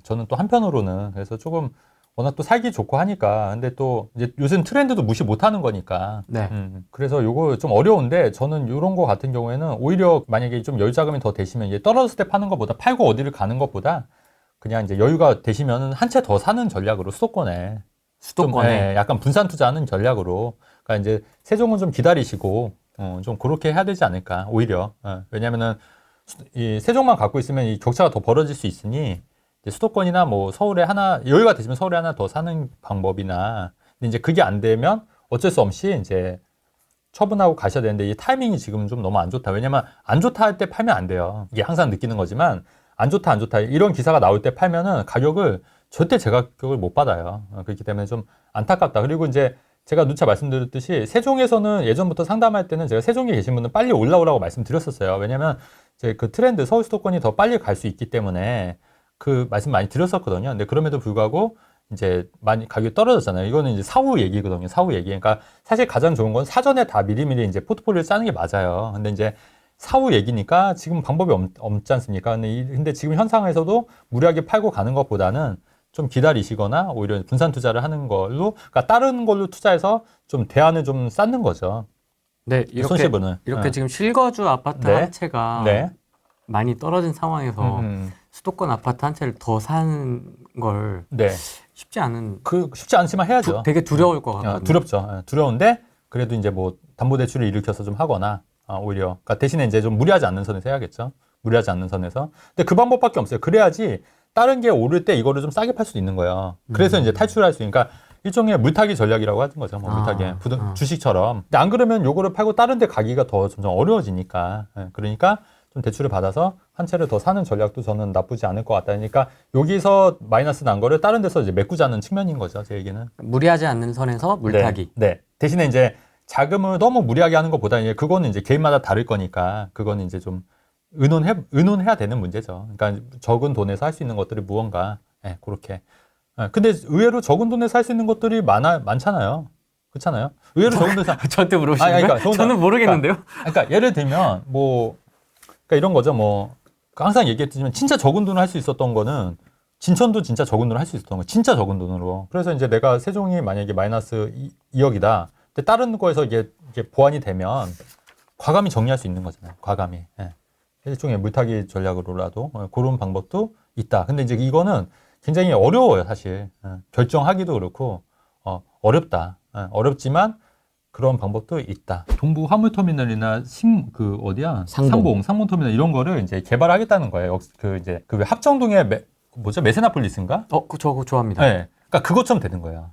저는 또 한편으로는 그래서 조금 워낙 또 살기 좋고 하니까. 근데 또 이제 요새는 트렌드도 무시 못 하는 거니까. 네. 그래서 요거 좀 어려운데 저는 요런 거 같은 경우에는 오히려 만약에 좀 여유 자금이 더 되시면 이제 떨어졌을 때 파는 것보다 팔고 어디를 가는 것보다 그냥 이제 여유가 되시면 한 채 더 사는 전략으로 수도권에 좀, 약간 분산 투자하는 전략으로. 그러니까 이제 세종은 좀 기다리시고 좀 그렇게 해야 되지 않을까 오히려. 왜냐면은 이 세종만 갖고 있으면 이 격차가 더 벌어질 수 있으니 이제 수도권이나 뭐 서울에 하나 여유가 되시면 서울에 하나 더 사는 방법이나. 근데 이제 그게 안 되면 어쩔 수 없이 이제 처분하고 가셔야 되는데 이 타이밍이 지금 좀 너무 안 좋다. 왜냐면 안 좋다 할 때 팔면 안 돼요. 이게 항상 느끼는 거지만 안 좋다 이런 기사가 나올 때 팔면은 가격을 절대 제 가격을 못 받아요. 그렇기 때문에 좀 안타깝다. 그리고 이제 제가 누차 말씀드렸듯이 세종에서는 예전부터 상담할 때는 제가 세종에 계신 분은 빨리 올라오라고 말씀드렸었어요. 왜냐면 이제 그 트렌드 서울 수도권이 더 빨리 갈 수 있기 때문에 그 말씀 많이 드렸었거든요. 근데 그럼에도 불구하고 이제 많이 가격이 떨어졌잖아요. 이거는 이제 사후 얘기거든요. 사후 얘기. 그러니까 사실 가장 좋은 건 사전에 다 미리미리 이제 포트폴리오를 짜는 게 맞아요. 근데 이제 사후 얘기니까 지금 방법이 없지 않습니까? 근데 지금 현상에서도 무리하게 팔고 가는 것보다는 좀 기다리시거나 오히려 분산 투자를 하는 걸로, 그러니까 다른 걸로 투자해서 좀 대안을 좀 쌓는 거죠. 네, 손실분을. 이렇게 지금 실거주 아파트 네. 한 채가 네. 많이 떨어진 상황에서 수도권 아파트 한 채를 더 사는 걸 네. 쉽지 않은, 쉽지 않지만 해야죠. 되게 두려울 것 같거든요. 두렵죠. 두려운데 그래도 이제 뭐 담보대출을 일으켜서 좀 하거나 오히려 그러니까 대신에 이제 좀 무리하지 않는 선에서 해야겠죠. 무리하지 않는 선에서. 근데 그 방법밖에 없어요. 그래야지 다른 게 오를 때 이거를 좀 싸게 팔 수도 있는 거예요. 그래서 이제 탈출할 수 있으니까 일종의 물타기 전략이라고 하는 거죠. 뭐 물타기 주식처럼. 근데 안 그러면 요거를 팔고 다른 데 가기가 더 점점 어려워지니까. 그러니까 좀 대출을 받아서 한 채를 더 사는 전략도 저는 나쁘지 않을 것 같다. 그러니까 여기서 마이너스 난 거를 다른 데서 이제 메꾸자는 측면인 거죠. 제 얘기는. 무리하지 않는 선에서 물타기. 네. 대신에 이제 자금을 너무 무리하게 하는 것보다 이제 그거는 이제 개인마다 다를 거니까 그거는 이제 좀 의논해야 되는 문제죠. 그러니까 적은 돈에서 할 수 있는 것들이 무언가. 그렇게. 근데 의외로 적은 돈에서 할 수 있는 것들이 많잖아요. 그렇잖아요. 의외로 적은 돈에서. 저한테 물으시는 거예요? 그러니까 저는 모르겠는데요. 그러니까 예를 들면 뭐 그러니까 이런 거죠. 뭐 항상 얘기했지만 진짜 적은 돈을 할 수 있었던 거는 진천도 진짜 적은 돈을 할 수 있었던 거. 진짜 적은 돈으로. 그래서 이제 내가 세종이 만약에 마이너스 2억이다. 근데 다른 거에서 이게 보완이 되면 과감히 정리할 수 있는 거잖아요. 과감히. 일종의 물타기 전략으로라도 그런 방법도 있다. 근데 이제 이거는 굉장히 어려워요, 사실. 결정하기도 그렇고 어렵다. 어렵지만 그런 방법도 있다. 동부 화물터미널이나 상봉 터미널 이런 거를 이제 개발하겠다는 거예요. 이제 그 합정동에 메세나폴리스인가? 저 그거 좋아합니다. 네. 그러니까 그것처럼 되는 거예요.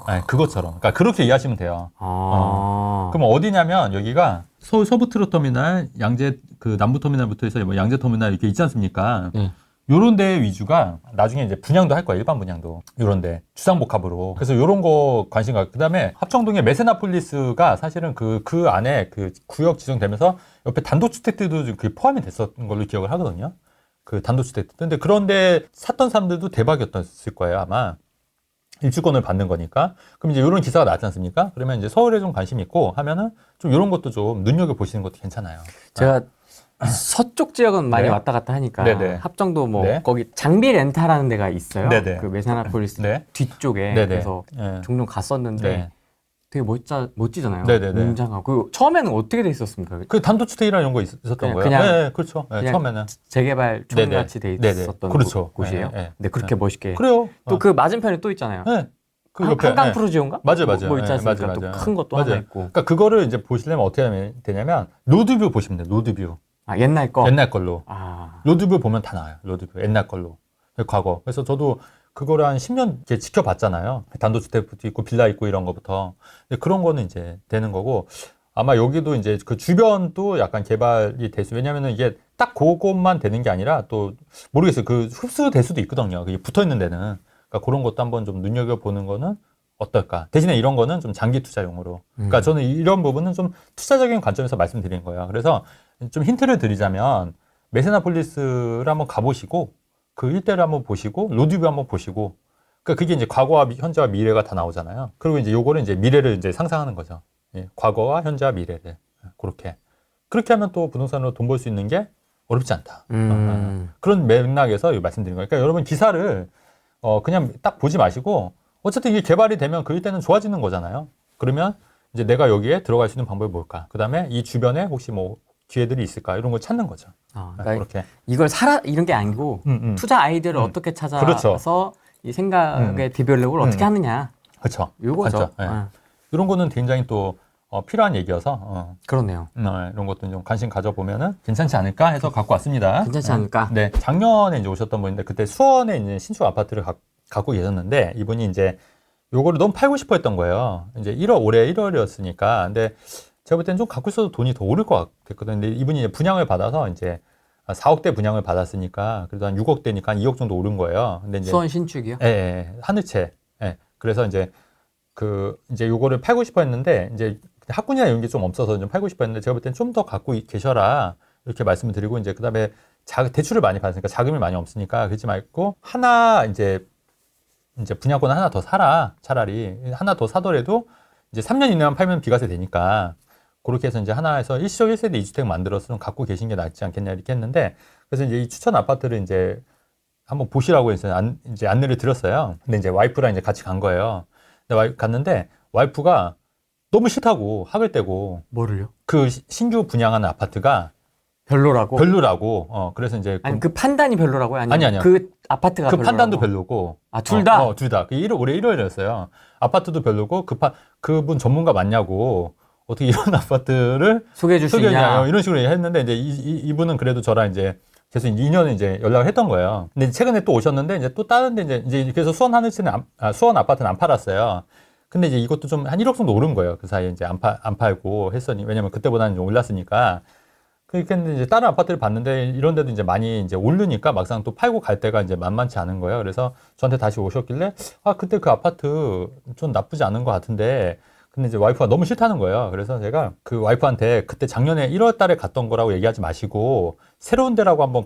네, 그것처럼. 그러니까 그렇게 이해하시면 돼요. 그럼 어디냐면 여기가 서울 서부 트롯터미널, 양재 남부터미널부터 해서 뭐 양재터미널 이렇게 있지 않습니까? 요런 데 위주가 나중에 이제 분양도 할 거야. 일반 분양도. 요런 데. 주상복합으로. 그래서 요런 거 관심 갖고. 그 다음에 합정동의 메세나폴리스가 사실은 그 안에 그 구역 지정되면서 옆에 단독주택들도 그게 포함이 됐었던 걸로 기억을 하거든요. 그 단독주택들. 근데 그런데 샀던 사람들도 대박이었을 거예요. 아마. 입주권을 받는 거니까. 그럼 이제 요런 기사가 나왔지 않습니까? 그러면 이제 서울에 좀 관심 있고 하면은 좀 요런 것도 좀 눈여겨보시는 것도 괜찮아요. 제가 서쪽 지역은 많이 네. 왔다 갔다 하니까 네네. 합정도 뭐 네. 거기 장비 렌탈하는 데가 있어요. 네네. 그 메세나폴리스 네. 뒤쪽에. 네네. 그래서 네. 종종 갔었는데 네. 되게 멋지잖아요. 네네네. 웅장하고. 그 처음에는 어떻게 돼 있었습니까? 그 단독주택이라는 이런 거 있었던 거예요. 그냥 네, 그렇죠. 네, 그냥 처음에는. 재개발 촌같이 돼 네네. 있었던 그렇죠. 곳이에요. 네, 네. 근데 그렇게 멋있게. 그래요. 또 그 맞은편에 또 있잖아요. 네. 그 옆에 한강 프로지오인가? 맞아요. 뭐 있지 않습니까? 맞아요. 또 큰 것도 맞아요. 하나 있고. 그러니까 그거를 이제 보시려면 어떻게 하면 되냐면 로드뷰 보시면 돼요. 로드뷰. 아, 옛날 거. 옛날 걸로. 아. 로드뷰 보면 다 나와요. 로드뷰. 옛날 걸로. 과거. 그래서 저도 그거를 한 10년 이렇게 지켜봤잖아요. 단독주택도 있고 빌라 있고 이런 거부터. 근데 그런 거는 이제 되는 거고 아마 여기도 이제 그 주변도 약간 개발이 될 수, 왜냐면은 이게 딱 그것만 되는 게 아니라 또 모르겠어요. 그 흡수될 수도 있거든요. 그게 붙어 있는 데는. 그러니까 그런 것도 한번 좀 눈여겨보는 거는 어떨까. 대신에 이런 거는 좀 장기 투자용으로. 그러니까 저는 이런 부분은 좀 투자적인 관점에서 말씀드린 거예요. 그래서 좀 힌트를 드리자면 메세나폴리스를 한번 가보시고 그 일대를 한번 보시고 로드뷰 한번 보시고 그러니까 그게 이제 과거와 현재와 미래가 다 나오잖아요. 그리고 이제 요거를 이제 미래를 이제 상상하는 거죠. 예, 과거와 현재와 미래를 그렇게 하면 또 부동산으로 돈 벌 수 있는 게 어렵지 않다. 그런 맥락에서 말씀드린 거예요. 그러니까 여러분 기사를 그냥 딱 보지 마시고 어쨌든 이게 개발이 되면 그 일대는 좋아지는 거잖아요. 그러면 이제 내가 여기에 들어갈 수 있는 방법이 뭘까? 그 다음에 이 주변에 혹시 뭐 기회들이 있을까? 이런 걸 찾는 거죠. 그러니까 그렇게. 이걸 이런 게 아니고 투자 아이디어를 어떻게 찾아서 그렇죠. 이 생각의 디벨롭을 어떻게 하느냐. 그렇죠. 요거죠. 네. 이런 거는 굉장히 또 필요한 얘기여서 그렇네요. 이런 것도 좀 관심 가져보면은 괜찮지 않을까 해서 갖고 왔습니다. 괜찮지 않을까? 네, 작년에 이제 오셨던 분인데 그때 수원에 이제 신축 아파트를 갖고 계셨는데 이분이 이제 요거를 너무 팔고 싶어 했던 거예요. 이제 올해 1월이었으니까. 근데 제가 볼 때는 좀 갖고 있어도 돈이 더 오를 것 같았거든요. 근데 이분이 이제 분양을 받아서 이제 4억대 분양을 받았으니까 그래도 한 6억대니까 한 2억 정도 오른 거예요. 근데 이제 수원 신축이요? 예, 하늘채. 예. 그래서 이제 이제 요거를 팔고 싶어 했는데 이제 학군이나 이런 게 좀 없어서 좀 팔고 싶어 했는데 제가 볼 때는 좀 더 갖고 계셔라. 이렇게 말씀을 드리고 이제 그다음에 대출을 많이 받으니까 자금이 많이 없으니까 그러지 말고 이제 분양권 하나 더 사라. 차라리 하나 더 사더라도 이제 3년 이내만 팔면 비과세 되니까 그렇게 해서 이제 하나에서 일시적 1세대 2주택 만들어서 좀 갖고 계신 게 낫지 않겠냐 이렇게 했는데 그래서 이제 이 추천 아파트를 이제 한번 보시라고 해서 이제 안내를 드렸어요. 근데 이제 와이프랑 이제 같이 간 거예요. 근데 갔는데 와이프가 너무 싫다고 학을 떼고 뭐를요? 그 신규 분양하는 아파트가 별로라고. 그래서 이제 아니 그 판단이 별로라고요? 아니요. 그 아파트가 그 별로라고? 판단도 별로고. 둘 다? 둘 다. 올해 1월이었어요. 아파트도 별로고 그분 전문가 맞냐고 어떻게 이런 아파트를 소개해 줄 수 있냐 이런 식으로 했는데 이제 이분은 그래도 저랑 이제 계속 2년을 이제 연락을 했던 거예요. 근데 최근에 또 오셨는데 이제 또 다른 데 이제 그래서 수원 하늘채는 수원 아파트는 안 팔았어요. 근데 이제 이것도 좀 한 1억 정도 오른 거예요. 그 사이에 이제 안 팔고 했더니 왜냐면 그때보다는 좀 올랐으니까. 그렇게 했는데 이제 다른 아파트를 봤는데 이런 데도 이제 많이 이제 오르니까 막상 또 팔고 갈 때가 이제 만만치 않은 거예요. 그래서 저한테 다시 오셨길래 그때 그 아파트 좀 나쁘지 않은 것 같은데 근데 이제 와이프가 너무 싫다는 거예요. 그래서 제가 그 와이프한테 그때 작년에 1월 달에 갔던 거라고 얘기하지 마시고 새로운 데라고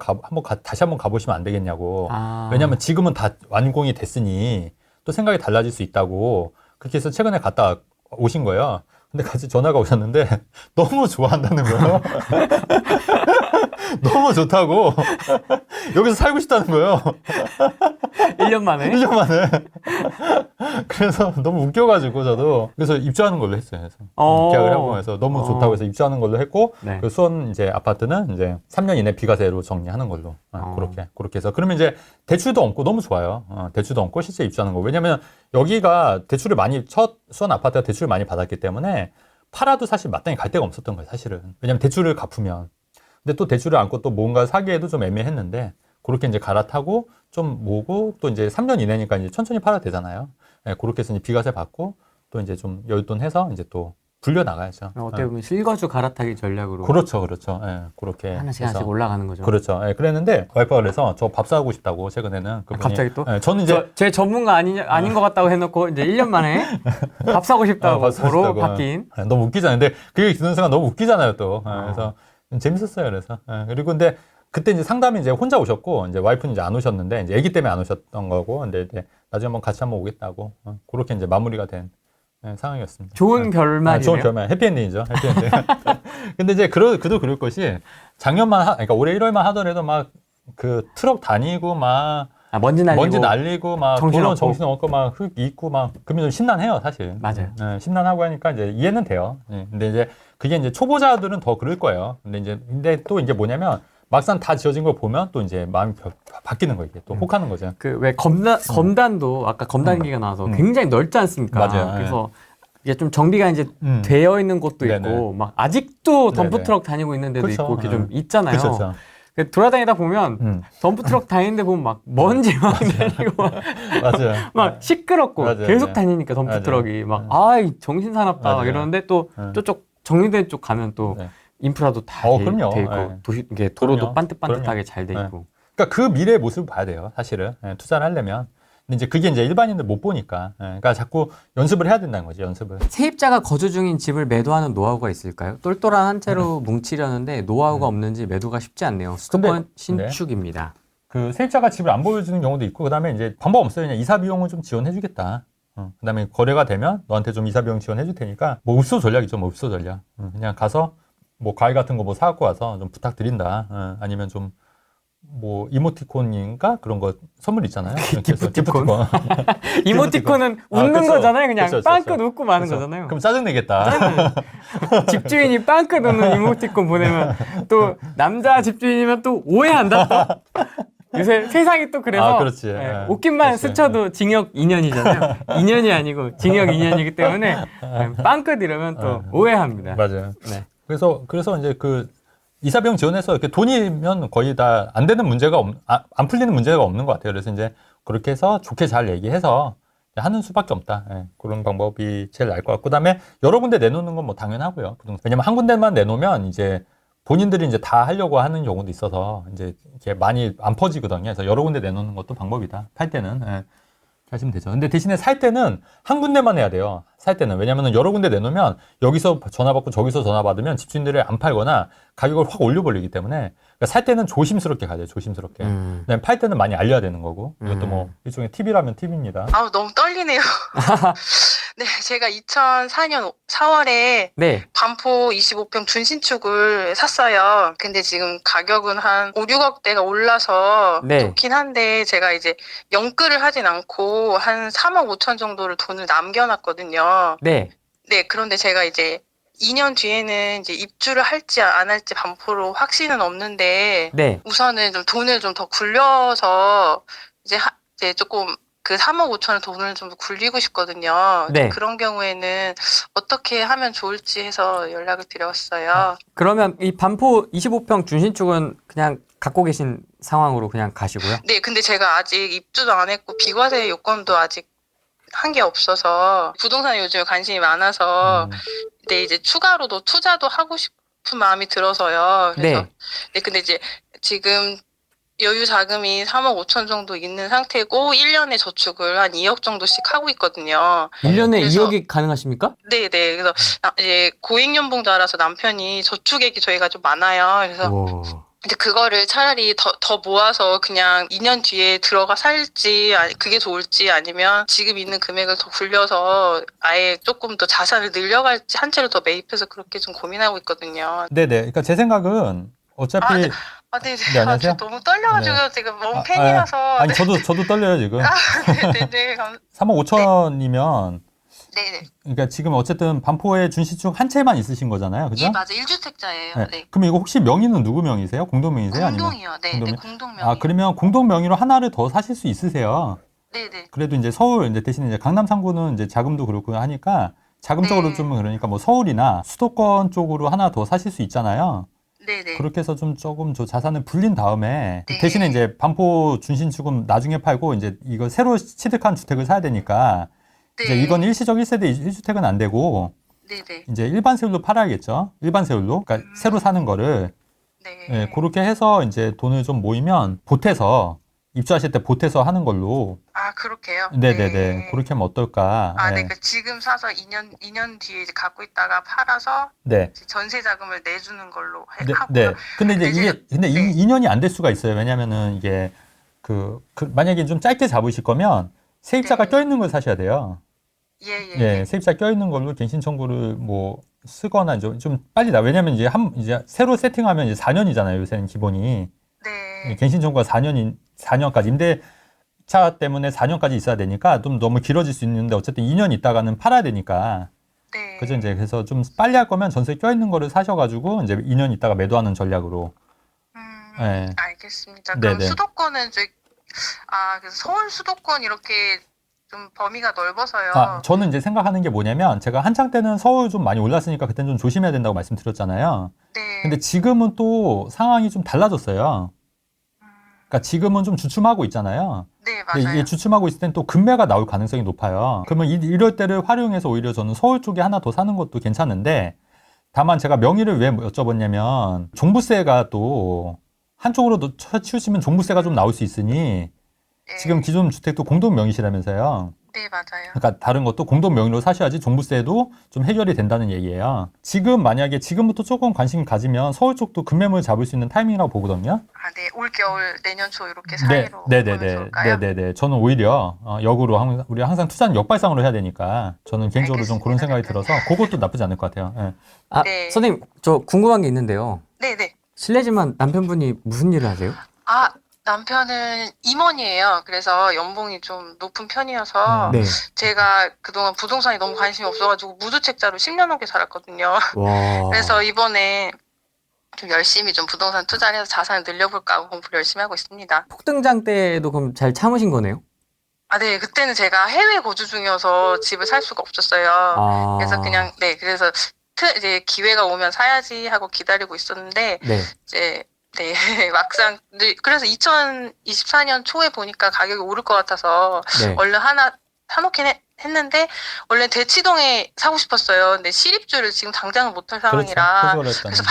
다시 한번 가보시면 안 되겠냐고. 왜냐면 지금은 다 완공이 됐으니 또 생각이 달라질 수 있다고. 그렇게 해서 최근에 갔다 오신 거예요. 근데 같이 전화가 오셨는데 너무 좋아한다는 거예요. 너무 좋다고. 여기서 살고 싶다는 거예요. 1년 만에? 1년 만에. 그래서 너무 웃겨가지고 저도 그래서 입주하는 걸로 했어요. 그래서 계약을 하고 해서 너무 좋다고 해서 입주하는 걸로 했고 그 수원 이제 아파트는 이제 3년 이내 비과세로 정리하는 걸로 그렇게 해서 그러면 이제 대출도 없고 너무 좋아요. 대출도 없고 실제 입주하는 거. 왜냐면 여기가 대출을 수원 아파트가 대출을 많이 받았기 때문에 팔아도 사실 마땅히 갈 데가 없었던 거예요. 사실은. 왜냐면 대출을 갚으면. 근데 또 대출을 안고 또 뭔가 사기에도 좀 애매했는데 그렇게 이제 갈아타고 좀 모으고 또 이제 3년 이내니까 이제 천천히 팔아도 되잖아요. 네, 그렇게 해서 이제 비과세 받고 또 이제 좀 여윳돈 해서 이제 또 불려 나가야죠. 어떻게 보면 실거주 갈아타기 전략으로. 그렇죠. 네, 그렇게 하나씩 올라가는 거죠. 그렇죠. 네, 그랬는데 와이프가 그래서 저 밥 사고 싶다고 최근에는. 갑자기 또? 네, 저는 이제 제 전문가 아닌 것 같다고 해놓고 이제 1년 만에 밥 사고 싶다고 바뀐. 너무 웃기잖아요. 근데 그게 듣는 순간 너무 웃기잖아요 또. 그래서 재밌었어요. 그래서 그리고 근데 그때 이제 상담이 이제 혼자 오셨고 이제 와이프는 이제 안 오셨는데 이제 아기 때문에 안 오셨던 거고 근데 이제 나중에 같이 한번 오겠다고 그렇게 이제 마무리가 된 상황이었습니다. 좋은 결말이네요. 좋은 결말, 해피엔딩이죠. 해피엔딩. 근데 이제 그도 그럴 것이 작년만 그러니까 올해 1월만 하더라도 막 그 트럭 다니고 막 먼지 날리고 막 정신없고 막 흙 있고 막 그러면 좀 심란해요 사실. 맞아요. 네, 심란하고 하니까 이제 이해는 돼요. 네, 근데 이제 그게 이제 초보자들은 더 그럴 거예요. 근데 또 이게 뭐냐면 막상 다 지어진 걸 보면 또 이제 마음이 바뀌는 거 이게 또 혹하는 거죠. 그 왜 검단도 아까 검단 얘기가 나와서 굉장히 넓지 않습니까? 맞아요. 그래서 이게 좀 정비가 이제 되어 있는 곳도 있고 네네. 막 아직도 네네. 덤프트럭 다니고 있는 데도 그쵸. 있고 이렇게 좀 있잖아요. 그렇죠. 돌아다니다 보면 덤프트럭 다니는데 보면 막 먼지 막 다니고 맞아요. 막 시끄럽고 맞아요. 계속 네. 다니니까 덤프트럭이 맞아요. 막 아이 정신 사납다 막 맞아요. 이러는데 또 저쪽 정리된 쪽 가면 또 네. 인프라도 다 그럼요. 돼 있고 네. 이게 도로도 그럼요. 반듯반듯하게 잘 돼 네. 있고. 그러니까 그 미래의 모습을 봐야 돼요. 사실은 투자를 하려면. 근데 이제 그게 이제 일반인들 못 보니까. 그러니까 자꾸 연습을 해야 된다는 거지. 연습을. 세입자가 거주 중인 집을 매도하는 노하우가 있을까요? 똘똘한 한 채로 뭉치려는데 노하우가 없는지 매도가 쉽지 않네요. 수도권 신축입니다. 그 세입자가 집을 안 보여주는 경우도 있고, 그다음에 이제 방법 없어요. 그냥 이사 비용을 좀 지원해주겠다. 그다음에 거래가 되면 너한테 좀 이사 비용 지원해줄 테니까 뭐 읍소 전략이죠. 뭐 읍소 전략. 그냥 가서 뭐 과일 같은 거 뭐 사갖고 와서 좀 부탁드린다. 아니면 좀 뭐 이모티콘인가 그런 거 선물 있잖아요. 기프티콘. 이모티콘은 웃는 그쵸. 거잖아요. 그냥 그쵸. 빵긋 웃고 마는 그쵸. 거잖아요. 그럼 짜증 내겠다. 집주인이 빵긋 웃는 이모티콘 보내면 또 남자 집주인이면 또 오해한다 또. 요새 세상이 또 그래서 그렇지. 웃긴만 그렇지. 스쳐도 징역 2년이잖아요. 2년이 아니고 징역 2년이기 때문에 빵긋 이러면 또 오해합니다. 맞아요. 네. 그래서 이제 그 이사 비용 지원해서 이렇게 돈이면 거의 다 안 되는 문제가 안 풀리는 문제가 없는 것 같아요. 그래서 이제 그렇게 해서 좋게 잘 얘기해서 하는 수밖에 없다. 그런 방법이 제일 나을 것 같고, 그다음에 여러 군데 내놓는 건 뭐 당연하고요. 왜냐면 한 군데만 내놓으면 이제 본인들이 이제 다 하려고 하는 경우도 있어서 이제 이렇게 많이 안 퍼지거든요. 그래서 여러 군데 내놓는 것도 방법이다. 팔 때는. 하시면 되죠. 근데 대신에 살 때는 한 군데만 해야 돼요. 살 때는. 왜냐면은 여러 군데 내놓으면 여기서 전화 받고 저기서 전화 받으면 집주인들이 안 팔거나 가격을 확 올려버리기 때문에, 그러니까 살 때는 조심스럽게 가야 돼요. 조심스럽게. 그다음에 팔 때는 많이 알려야 되는 거고. 이것도 뭐 일종의 팁이라면 팁입니다. 아우, 너무 떨리네요. 네, 제가 2004년 4월에 네. 반포 25평 준신축을 샀어요. 근데 지금 가격은 한 5, 6억대가 올라서 네. 좋긴 한데, 제가 이제 영끌을 하진 않고 한 3억 5천 정도를 돈을 남겨놨거든요. 네. 네, 그런데 제가 이제 2년 뒤에는 이제 입주를 할지 안 할지 반포로 확신은 없는데, 네. 우선은 좀 돈을 좀 더 굴려서 이제 조금 그 3억 5천을 돈을 좀 굴리고 싶거든요. 네. 그런 경우에는 어떻게 하면 좋을지 해서 연락을 드렸어요. 그러면 이 반포 25평 준신축은 그냥 갖고 계신 상황으로 그냥 가시고요. 네, 근데 제가 아직 입주도 안 했고 비과세 요건도 아직 한 게 없어서, 부동산에 요즘에 관심이 많아서 네, 이제 추가로도 투자도 하고 싶은 마음이 들어서요. 그래서 네, 근데 이제 지금 여유 자금이 3억 5천 정도 있는 상태고 1년에 저축을 한 2억 정도씩 하고 있거든요. 1년에 그래서- 2억이 가능하십니까? 네, 네. 그래서 이제 고액연봉도 알아서 남편이 저축액이 저희가 좀 많아요. 그래서 오. 이제 그거를 차라리 더 모아서 그냥 2년 뒤에 들어가 살지, 그게 좋을지, 아니면 지금 있는 금액을 더 굴려서 아예 조금 더 자산을 늘려갈지, 한 채를 더 매입해서 그렇게 좀 고민하고 있거든요. 네네. 그러니까 제 생각은 어차피 네. 네. 안녕하세요. 저 너무 떨려가지고 네. 지금 너무 팬이라서. 아니 저도 떨려요 지금. 네네. 3억 5천이면 네네. 그러니까 지금 어쨌든 반포에 준신축 한 채만 있으신 거잖아요, 그죠? 예, 맞아. 1주택자예요. 네. 네. 그럼 이거 혹시 명의는 누구 명의세요? 공동 명의세요? 아니면? 공동이요. 네, 공동이요? 네, 공동명의. 그러면 공동 명의로 하나를 더 사실 수 있으세요. 네네. 그래도 이제 서울 이제 대신에 이제 강남 3구는 이제 자금도 그렇고 하니까 자금적으로 네. 좀 그러니까 뭐 서울이나 수도권 쪽으로 하나 더 사실 수 있잖아요. 네네. 그렇게 해서 좀 조금 저 자산을 불린 다음에 네. 대신에 이제 반포 준신축은 나중에 팔고 이제 이거 새로 취득한 주택을 사야 되니까 네. 이제 이건 일시적 1세대 1주택은 안 되고 네네. 이제 일반 세율로 팔아야겠죠. 일반 세율로. 그러니까 새로 사는 거를 네. 예, 그렇게 해서 이제 돈을 좀 모이면 보태서 입주하실 때 보태서 하는 걸로. 아, 그렇게요? 네네네. 네. 그렇게 하면 어떨까. 아, 예. 네. 그 지금 사서 2년 뒤에 이제 갖고 있다가 팔아서 네. 이제 전세 자금을 내주는 걸로 네, 하고요. 네. 근데 이제 근데 이게, 근데 네. 2년이 안 될 수가 있어요. 왜냐면은 이게 만약에 좀 짧게 잡으실 거면 세입자가 네. 껴있는 걸 사셔야 돼요. 예. 예, 세입자 껴있는 걸로 갱신 청구를 뭐 쓰거나 좀 빨리 왜냐면 이제 새로 세팅하면 이제 4년이잖아요. 요새는 기본이. 네. 갱신 청구가 4년까지. 임대차 때문에 4년까지 있어야 되니까 좀 너무 길어질 수 있는데 어쨌든 2년 있다가는 팔아야 되니까. 네. 그죠? 이제 그래서 좀 빨리 할 거면 전세 껴있는 거를 사셔가지고 이제 2년 있다가 매도하는 전략으로. 네. 알겠습니다. 그럼 네네. 수도권은 그래서 서울 수도권 이렇게 좀 범위가 넓어서요. 저는 이제 생각하는 게 뭐냐면 제가 한창 때는 서울 좀 많이 올랐으니까 그때는 좀 조심해야 된다고 말씀드렸잖아요. 네. 근데 지금은 또 상황이 좀 달라졌어요. 그러니까 지금은 좀 주춤하고 있잖아요. 네, 근데 맞아요. 이게 주춤하고 있을 땐 또 금매가 나올 가능성이 높아요. 그러면 이럴 때를 활용해서 오히려 저는 서울 쪽에 하나 더 사는 것도 괜찮은데, 다만 제가 명의를 왜 여쭤봤냐면 종부세가 또 한쪽으로 치우치면 종부세가 좀 나올 수 있으니 네. 지금 기존 주택도 공동 명의시라면서요. 네, 맞아요. 그러니까 다른 것도 공동 명의로 사셔야지 종부세도 좀 해결이 된다는 얘기예요. 지금 만약에 지금부터 조금 관심 가지면 서울 쪽도 급매물 잡을 수 있는 타이밍이라고 보거든요. 네. 올 겨울 내년 초 이렇게 사이로 보면 좋을까요? 네네네. 저는 오히려 역으로 우리 항상 투자는 역발상으로 해야 되니까 저는 개인적으로 좀 그런 생각이 들어서 그것도 나쁘지 않을 것 같아요. 예. 네. 선생님, 저 궁금한 게 있는데요. 네네. 실례지만 남편분이 무슨 일을 하세요? 남편은 임원이에요. 그래서 연봉이 좀 높은 편이어서 네. 제가 그동안 부동산에 너무 관심이 없어가지고 무주택자로 10년 넘게 살았거든요. 와. 그래서 이번에 좀 열심히 좀 부동산 투자를 해서 자산을 늘려볼까 하고 공부를 열심히 하고 있습니다. 폭등장 때도 그럼 잘 참으신 거네요? 네. 그때는 제가 해외 거주 중이어서 집을 살 수가 없었어요. 그래서 그냥, 그래서 이제 기회가 오면 사야지 하고 기다리고 있었는데, 네. 이제, 막상, 그래서 2024년 초에 보니까 가격이 오를 것 같아서, 네. 얼른 하나 사놓긴 했는데, 원래 대치동에 사고 싶었어요. 근데 실입주를 지금 당장은 못할 상황이라, 그렇죠. 그래서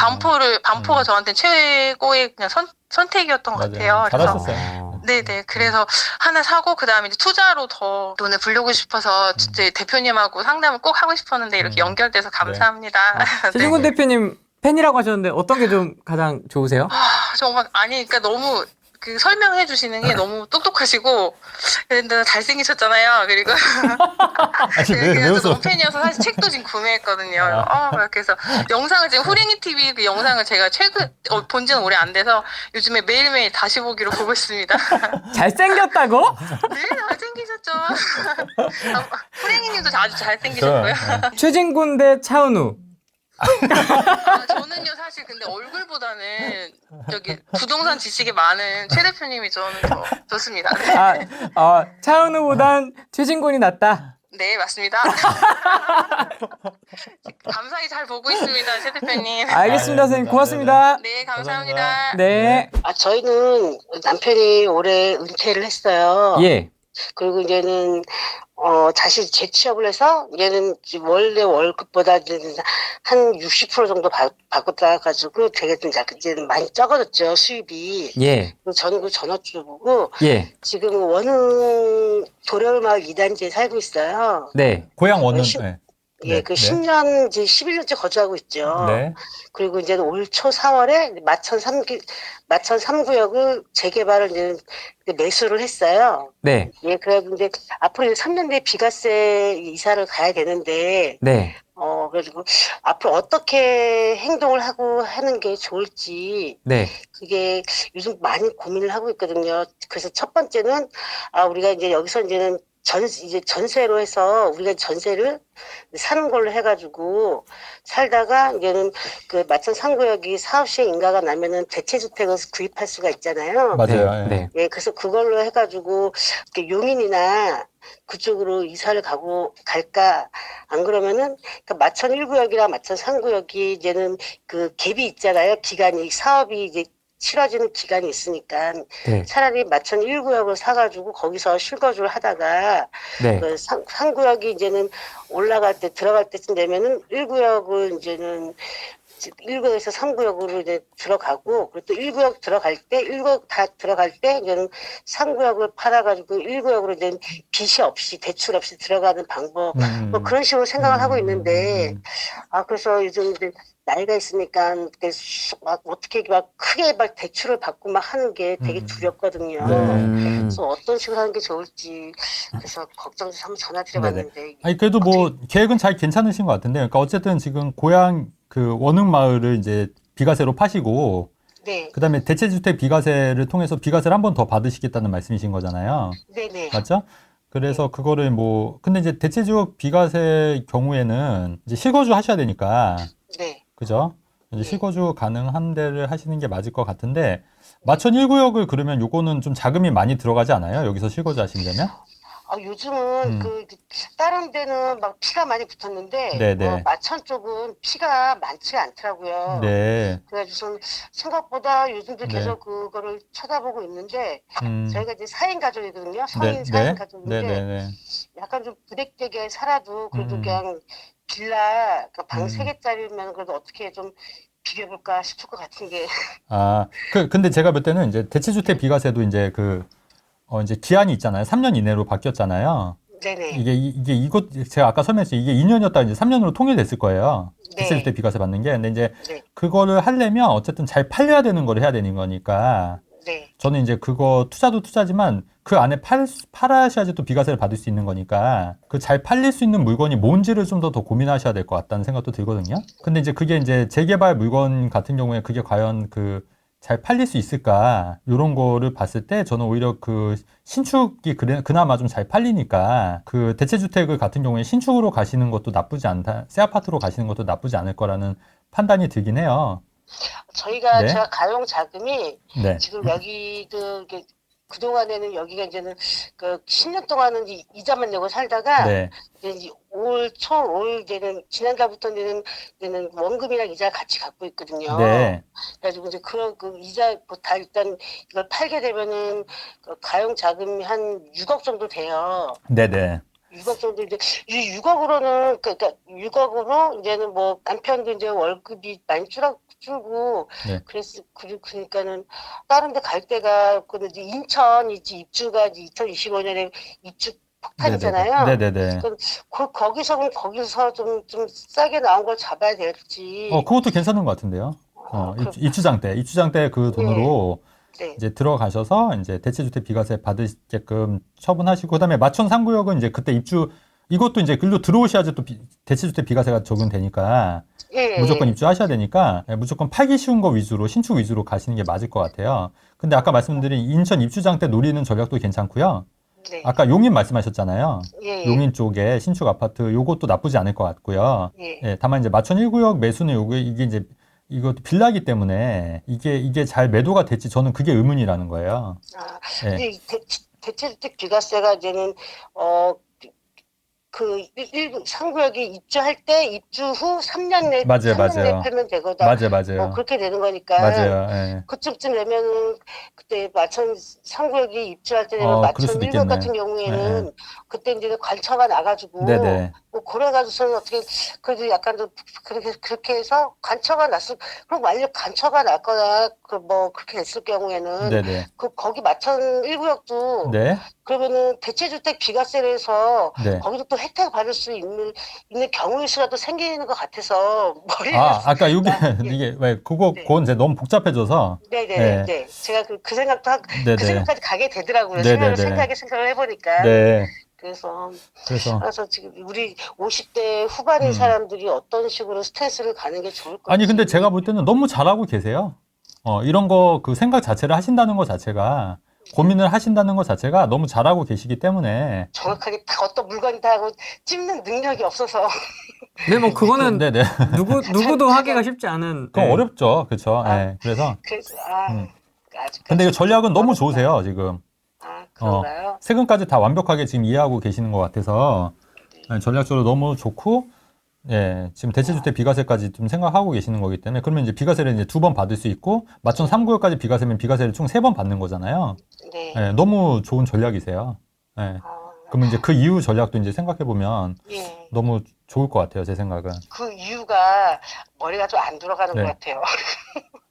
반포가 저한테 최고의 그냥 선택이었던 것 같아요. 잘하셨어요. 네네. 그래서 하나 사고, 그 다음에 이제 투자로 더 돈을 불려고 싶어서, 이제 대표님하고 상담을 꼭 하고 싶었는데, 이렇게 연결돼서 감사합니다. 최진곤 대표님 팬이라고 하셨는데 어떤 게 좀 가장 좋으세요? 정말, 그러니까 너무, 설명해 주시는 게 너무 똑똑하시고, 근데 잘생기셨잖아요. 그리고, 그래서 너무 팬이어서 사실 책도 지금 구매했거든요. 그래서 영상을 지금 후랭이 TV 그 영상을 제가 본 지는 오래 안 돼서 요즘에 매일매일 다시 보기로 보고 있습니다. 잘생겼다고? 네, 잘생기셨죠. 후랭이님도 아주 잘생기셨고요. 최진곤 대 차은우. 저는요 사실 근데 얼굴보다는 여기 부동산 지식이 많은 최 대표님이 저는 더 좋습니다. 네. 차은우보단 최진곤이 낫다. 네, 맞습니다. 감사히 잘 보고 있습니다, 최 대표님. 알겠습니다, 선생님. 고맙습니다. 네, 감사합니다. 네. 저희는 남편이 올해 은퇴를 했어요. 예. 그리고 이제는 다시 재취업을 해서 얘는 원래 월급보다 이제는 한 60% 정도 바꿨다 가지고 되게 좀 이제는 많이 적어졌죠, 수입이. 예. 저는 그 전업주부고 예. 지금 원흥 도려마을 2단지에 살고 있어요. 네. 고향 원은 예, 10년, 이제 11년째 거주하고 있죠. 네. 그리고 이제 올 초 4월에 마천 3구역을 재개발을 이제 매수를 했어요. 네. 예, 그래서 이제 앞으로 3년 뒤에 비과세 이사를 가야 되는데, 네. 그래가지고 앞으로 어떻게 행동을 하고 하는 게 좋을지, 네. 그게 요즘 많이 고민을 하고 있거든요. 그래서 첫 번째는, 우리가 이제 여기서 이제는 전세로 해서 우리가 전세를 사는 걸로 해가지고 살다가 이제는 그 마천 3구역이 사업 시행 인가가 나면은 대체주택을 구입할 수가 있잖아요. 맞아요. 네. 예, 그래서 그걸로 해가지고 이렇게 용인이나 그쪽으로 이사를 갈까? 안 그러면은 그러니까 마천 1구역이랑 마천 3구역이 이제는 그 갭이 있잖아요. 기간이 사업이 이제 치러지는 기간이 있으니까 네. 차라리 마천 1구역을 사가지고 거기서 실거주를 하다가 네. 그 3구역이 이제는 올라갈 때 들어갈 때쯤 되면은 1구역을 이제는 1구역에서 3구역으로 이제 들어가고 그리고 또 1구역 들어갈 때 1구역 다 들어갈 때 이제는 3구역을 팔아가지고 1구역으로 이제 빚이 없이 대출 없이 들어가는 방법 뭐 그런 식으로 생각을 하고 있는데 그래서 요즘 이제 나이가 있으니까 막 어떻게 막 크게 막 대출을 받고 막 하는 게 되게 두렵거든요. 그래서 어떤 식으로 하는 게 좋을지 그래서 걱정돼서 한번 전화 드려봤는데. 아니 그래도 뭐 계획은 잘 괜찮으신 것 같은데, 그러니까 어쨌든 지금 고향 그 원흥 마을을 이제 비과세로 파시고, 네. 그다음에 대체주택 비과세를 통해서 비과세를 한 번 더 받으시겠다는 말씀이신 거잖아요. 네네. 맞죠? 그래서 그거를 근데 이제 대체주택 비과세 경우에는 이제 실거주 하셔야 되니까. 네. 그죠? 이제 실거주 가능한 데를 하시는 게 맞을 것 같은데, 마천 1구역을 그러면 요거는 좀 자금이 많이 들어가지 않아요? 여기서 실거주 하시려면? 요즘은 다른 데는 막 피가 많이 붙었는데 네네. 마천 쪽은 피가 많지가 않더라고요. 네. 그래가지고 생각보다 요즘도 네. 계속 그거를 쳐다보고 있는데 저희가 이제 4인 가족이거든요. 네, 성인 4인 가족인데 네네네. 약간 좀 부대끼게 살아도 그래도 음. 그냥 빌라 방 음. 3개짜리면 그래도 어떻게 좀 비벼볼까 싶을 것 같은 게. 근데 제가 볼 때는 이제 대체주택 비과세도 이제 이제 기한이 있잖아요. 3년 이내로 바뀌었잖아요. 네네. 이것, 제가 아까 설명했어요. 이게 2년이었다가 이제 3년으로 통일됐을 거예요. 네. 대체주택 비과세 받는 게. 근데 이제 네. 그거를 하려면 어쨌든 잘 팔려야 되는 걸 해야 되는 거니까. 네. 저는 이제 그거 투자도 투자지만 그 안에 팔아야지 또 비과세를 받을 수 있는 거니까 그 잘 팔릴 수 있는 물건이 뭔지를 좀 더 고민하셔야 될 것 같다는 생각도 들거든요. 근데 이제 그게 이제 재개발 물건 같은 경우에 그게 과연 잘 팔릴 수 있을까 이런 거를 봤을 때 저는 오히려 그 신축이 그나마 좀 잘 팔리니까 그 대체주택을 같은 경우에 신축으로 가시는 것도 나쁘지 않다. 새 아파트로 가시는 것도 나쁘지 않을 거라는 판단이 들긴 해요. 네. 제가 가용 자금이 네. 지금 여기 그동안에는 여기가 이제는 10년 동안은 이자만 내고 살다가 네. 이제 올 이제는 지난달부터 이제는 원금이랑 이자 같이 갖고 있거든요. 네. 그래가지고 이제 그 이자 다 일단 이걸 팔게 되면은 가용 자금이 한 6억 정도 돼요. 네네. 6억 정도 이제 이 6억으로는 그러니까 6억으로 이제는 뭐 남편도 이제 월급이 많이 줄고 네. 그러니까는 다른 데 갈 데가 이제 인천이지 입주가 이제 2025년에 입주 폭탄이잖아요. 네네네. 거기서 좀 싸게 나온 걸 잡아야 될지. 그것도 괜찮은 것 같은데요. 입주장 때 그 돈으로 네. 이제 들어가셔서 이제 대체주택 비과세 받으게끔 처분하시고 그다음에 마천 3구역은 이제 그때 이것도 이제 글로 들어오셔야지 또 대체주택 비과세가 적용되니까 예. 무조건 입주하셔야 되니까 무조건 팔기 쉬운 거 위주로 신축 위주로 가시는 게 맞을 것 같아요. 근데 아까 말씀드린 인천 입주장 때 노리는 전략도 괜찮고요. 네. 아까 용인 말씀하셨잖아요. 예. 용인 쪽에 신축 아파트 요것도 나쁘지 않을 것 같고요. 예. 예, 다만 이제 마천 1구역 매수는 이게 이제 이것도 빌라기 때문에 이게 잘 매도가 될지 저는 그게 의문이라는 거예요. 예. 근데 대체주택 비과세가 이제는 상구역이 입주할 때 입주 후 3년 내에 맞아요. 팔면 되거든. 맞아요. 뭐 그렇게 되는 거니까. 맞아요. 예. 그쯤 되면은 그때 마천 상구역이 입주할 때 되면 그럴 마천 수도 1구역 있겠네. 같은 경우에는 예. 그때 이제 관처가 나가지고 네네. 뭐 그래가지고서는 어떻게 그래도 약간 좀 그렇게 해서 관처가 그럼 만약 관처가 났거나 뭐 그렇게 됐을 경우에는 네네. 거기 마천 1구역도 네. 그러면은 대체주택 비과세를 해서 네. 거기도 또 혜택 받을 수 있는 경우의 수가 또 생기는 것 같아서 아까 이게 예. 이게 네. 그건 이제 너무 복잡해져서. 네네네. 예. 제가 그 생각도 네네. 그 생각까지 가게 되더라고요. 네네네. 생각을 해보니까. 네. 그래서 그래서 지금 우리 50대 후반인 사람들이 어떤 식으로 스트레스를 가는 게 좋을 건지. 아니 근데 제가 볼 때는 너무 잘하고 계세요. 이런 거 그 생각 자체를 하신다는 것 자체가 고민을 하신다는 것 자체가 너무 잘하고 계시기 때문에 정확하게 딱 어떤 물건이다 하고 찝는 능력이 없어서. 근데 뭐 그거는 네네. 누구도 하기가 쉽지 않은. 그건 예. 어렵죠, 그렇죠. 아, 예. 그래서 아직까지 근데 이 전략은 너무 어렵다. 좋으세요 지금. 그런가요? 세금까지 다 완벽하게 지금 이해하고 계시는 것 같아서 전략적으로 너무 좋고, 예, 지금 대체주택 비과세까지 좀 생각하고 계시는 거기 때문에 그러면 이제 비과세를 이제 2번 받을 수 있고 마천 3구역까지 비과세면 비과세를 총 3번 받는 거잖아요. 네. 예, 너무 좋은 전략이세요. 예. 그러면 이제 그 이후 전략도 이제 생각해 보면 예. 너무 좋을 것 같아요, 제 생각은. 그 이유가 머리가 좀 안 들어가는 네. 것 같아요.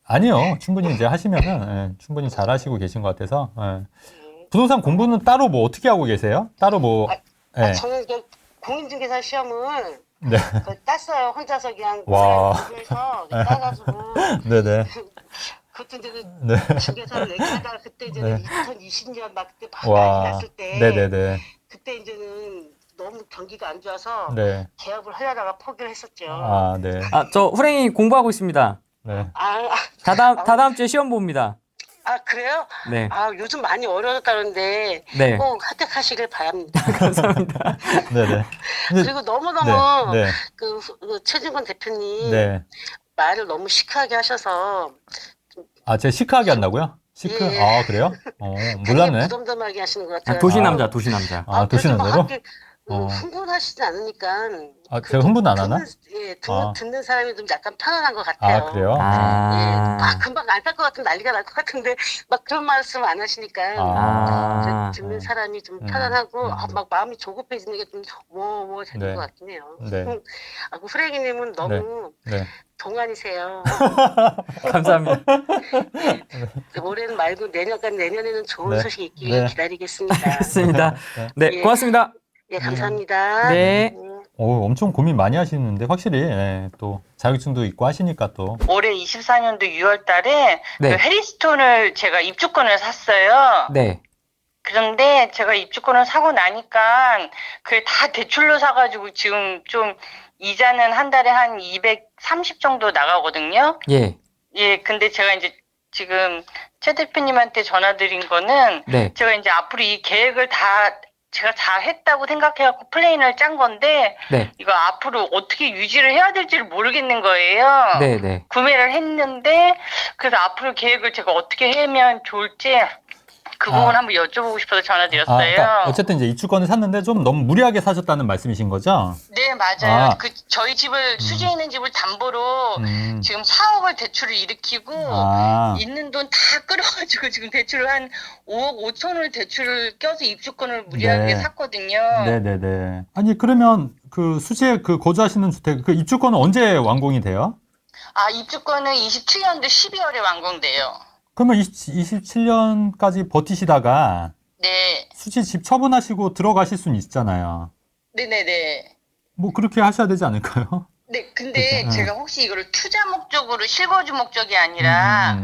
아니요, 충분히 이제 하시면은 충분히 잘 하시고 계신 것 같아서. 부동산 공부는 따로 뭐 어떻게 하고 계세요? 따로 뭐? 예. 저는 공인중개사 시험을 네. 땄어요. 혼자서 그냥 와. 공부해서 따가지고. 네네. 그것도 이제 네. 중개사를 얘기하다가 그때 이제 네. 2020년 막 그때 막 와. 난리 났을 때. 네네네. 그때 이제는 너무 경기가 안 좋아서 네. 개업을 하려다가 포기를 했었죠. 네. 저 후랭이 공부하고 있습니다. 네. 다다음 주에 시험 봅니다. 그래요? 네. 요즘 많이 어려졌다는데 네. 꼭 합격하시길 바랍니다. 감사합니다. 네네. 그리고 너무너무 네. 그 최진권 대표님 네. 말을 너무 시크하게 하셔서 제가 시크하게 한다고요? 시크? 예. 아, 그래요? 굉장히 몰랐네. 무덤덤하게 하시는 것 같아요. 도시 남자, 도시 남자. 아, 도시 그래서 뭐 남자로? 그렇게 흥분하시지 않으니까 아, 제가 흥분 안 하나? 아. 듣는 사람이 좀 약간 편안한 것 같아요. 아, 그래요? 금방 안 살 것 같으면 난리가 날 것 같은데 막 그런 말씀 안 하시니까 아. 듣는 사람이 좀 편안하고 막 마음이 조급해지는 게 좀 뭐 되는 네. 것 같긴 해요. 네. 후레기님은 너무 네. 동안이세요. 감사합니다. 올해는 말고 내년에는 좋은 네. 소식 있기를 네. 기다리겠습니다. 알겠습니다. 네, 예. 고맙습니다. 예, 감사합니다. 네. 엄청 고민 많이 하시는데 확실히 또 자격증도 있고 하시니까 또. 올해 24년도 6월 달에 네. 그 해리스톤을 제가 입주권을 샀어요. 네. 그런데 제가 입주권을 사고 나니까 그게 다 대출로 사가지고 지금 좀 이자는 한 달에 한 230 정도 나가거든요. 예. 예, 근데 제가 이제 지금 최 대표님한테 전화드린 거는 네. 제가 이제 앞으로 이 계획을 다 제가 잘 했다고 생각해갖고 플랜을 짠 건데 네. 이거 앞으로 어떻게 유지를 해야 될지를 모르겠는 거예요. 네, 네. 구매를 했는데 그래서 앞으로 계획을 제가 어떻게 하면 좋을지 그 부분 한번 여쭤보고 싶어서 전화드렸어요. 그러니까 어쨌든 이제 입주권을 샀는데 좀 너무 무리하게 사셨다는 말씀이신 거죠? 네, 맞아요. 아. 그 저희 집을 수지에 있는 집을 담보로 음. 지금 4억을 대출을 일으키고 있는 돈 다 끌어가지고 지금 대출을 한 5억 5천을 대출을 껴서 입주권을 무리하게 네. 샀거든요. 네네네. 아니 그러면 그 수지에 그 거주하시는 주택 그 입주권은 언제 완공이 돼요? 아, 입주권은 27년도 12월에 완공돼요. 그러면 27년까지 버티시다가 네. 수지 집 처분하시고 들어가실 수는 있잖아요. 네네네. 뭐 그렇게 하셔야 되지 않을까요? 네, 근데 그렇죠. 제가 혹시 이거를 투자 목적으로 실거주 목적이 아니라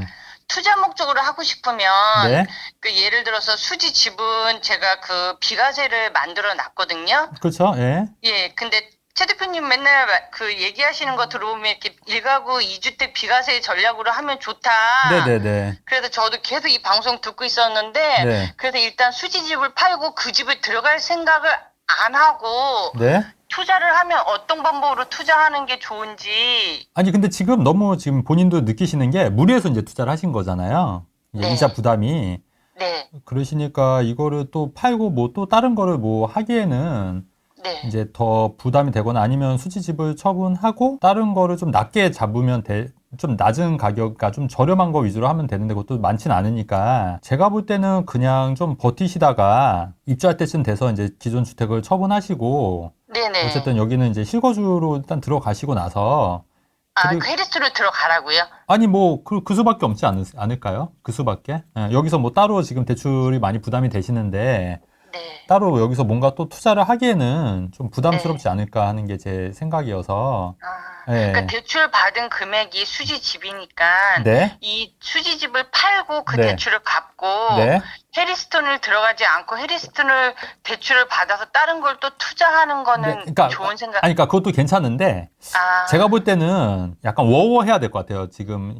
투자 목적으로 하고 싶으면 네. 그 예를 들어서 수지 집은 제가 그 비과세를 만들어 놨거든요. 그렇죠. 예. 예, 근데 최 대표님 맨날 그 얘기하시는 거 들어보면 이렇게 1가구 2주택 비과세 전략으로 하면 좋다. 네네네. 그래서 저도 계속 이 방송 듣고 있었는데 네. 그래서 일단 수지 집을 팔고 그 집에 들어갈 생각을 안 하고 네. 투자를 하면 어떤 방법으로 투자하는 게 좋은지. 아니 근데 지금 너무 지금 본인도 느끼시는 게 무리해서 이제 투자를 하신 거잖아요. 이제 네. 이자 부담이. 네, 그러시니까 이거를 또 팔고 뭐 또 다른 거를 뭐 하기에는 네, 이제 더 부담이 되거나 아니면 수지집을 처분하고 다른 거를 좀 낮게 잡으면 좀 낮은 가격, 그러니까 좀 저렴한 거 위주로 하면 되는데 그것도 많진 않으니까 제가 볼 때는 그냥 좀 버티시다가 입주할 때쯤 돼서 이제 기존 주택을 처분하시고 네네. 어쨌든 여기는 이제 실거주로 일단 들어가시고 나서 아, 그리고- 그 헤리스로 들어가라고요? 아니 뭐 그 수밖에 없지 않을까요? 그 수밖에. 예, 여기서 뭐 따로 지금 대출이 많이 부담이 되시는데 네. 따로 여기서 뭔가 또 투자를 하기에는 좀 부담스럽지 않을까 하는 게 제 생각이어서. 아, 예. 그러니까 대출 받은 금액이 수지 집이니까 네. 이 수지 집을 팔고 그 네. 대출을 갚고 네. 해리스톤을 들어가지 않고 해리스톤을 대출을 받아서 다른 걸 또 투자하는 거는 네, 그러니까 좋은 생각. 아니 그러니까 그것도 괜찮은데 아, 제가 볼 때는 약간 워워해야 될 것 같아요. 지금 이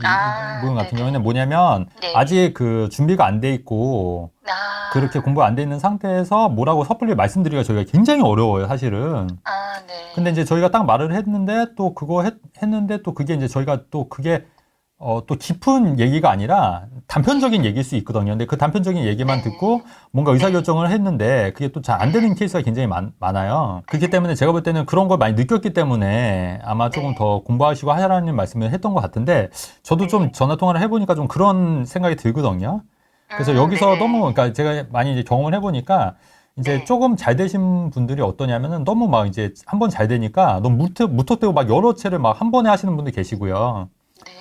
부분 같은 네네. 경우에는 뭐냐면 네. 아직 그 준비가 안 돼 있고 아, 그렇게 공부가 안 돼 있는 상태에서 뭐라고 섣불리 말씀드리기가 저희가 굉장히 어려워요, 사실은. 아, 네. 근데 이제 저희가 딱 말을 했는데 또 그거 했는데 또 그게 이제 저희가 또 그게 또 깊은 얘기가 아니라 단편적인 얘기일 수 있거든요. 근데 그 단편적인 얘기만 듣고 뭔가 의사결정을 했는데 그게 또 잘 안 되는 케이스가 굉장히 많아요. 그렇기 때문에 제가 볼 때는 그런 걸 많이 느꼈기 때문에 아마 조금 더 공부하시고 하라는 말씀을 했던 것 같은데 저도 좀 전화 통화를 해보니까 좀 그런 생각이 들거든요. 그래서 여기서 네네. 너무 그러니까 제가 많이 이제 경험을 해보니까 이제 네. 조금 잘 되신 분들이 어떠냐면은 너무 막 이제 한 번 잘 되니까 너무 무턱대고 막 여러 채를 막 한 번에 하시는 분들 계시고요. 네.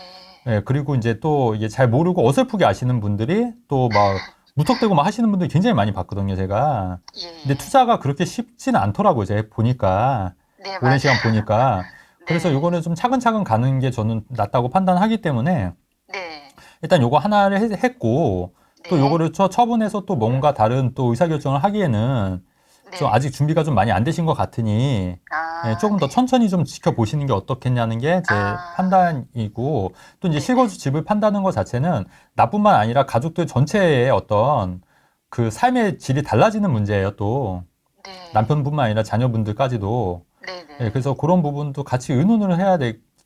예, 그리고 이제 또 이게 잘 모르고 어설프게 아시는 분들이 또 막 무턱대고 막 하시는 분들이 굉장히 많이 봤거든요, 제가. 예. 근데 투자가 그렇게 쉽지는 않더라고요, 제가 보니까. 네, 오랜 맞아요. 시간 보니까. 그래서 네. 요거는 좀 차근차근 가는 게 저는 낫다고 판단하기 때문에 네. 일단 요거 하나를 했고 또 네. 요거를 처분해서 또 뭔가 다른 또 의사결정을 하기에는 네. 좀 아직 준비가 좀 많이 안 되신 것 같으니 아, 예, 조금 더 네. 천천히 좀 지켜보시는 게 어떻겠냐는 게 제 아. 판단이고 또 이제 실거주 집을 판다는 것 자체는 나뿐만 아니라 가족들 전체의 어떤 그 삶의 질이 달라지는 문제예요. 또 네. 남편뿐만 아니라 자녀분들까지도 네, 네. 예, 그래서 그런 부분도 같이 의논을 해야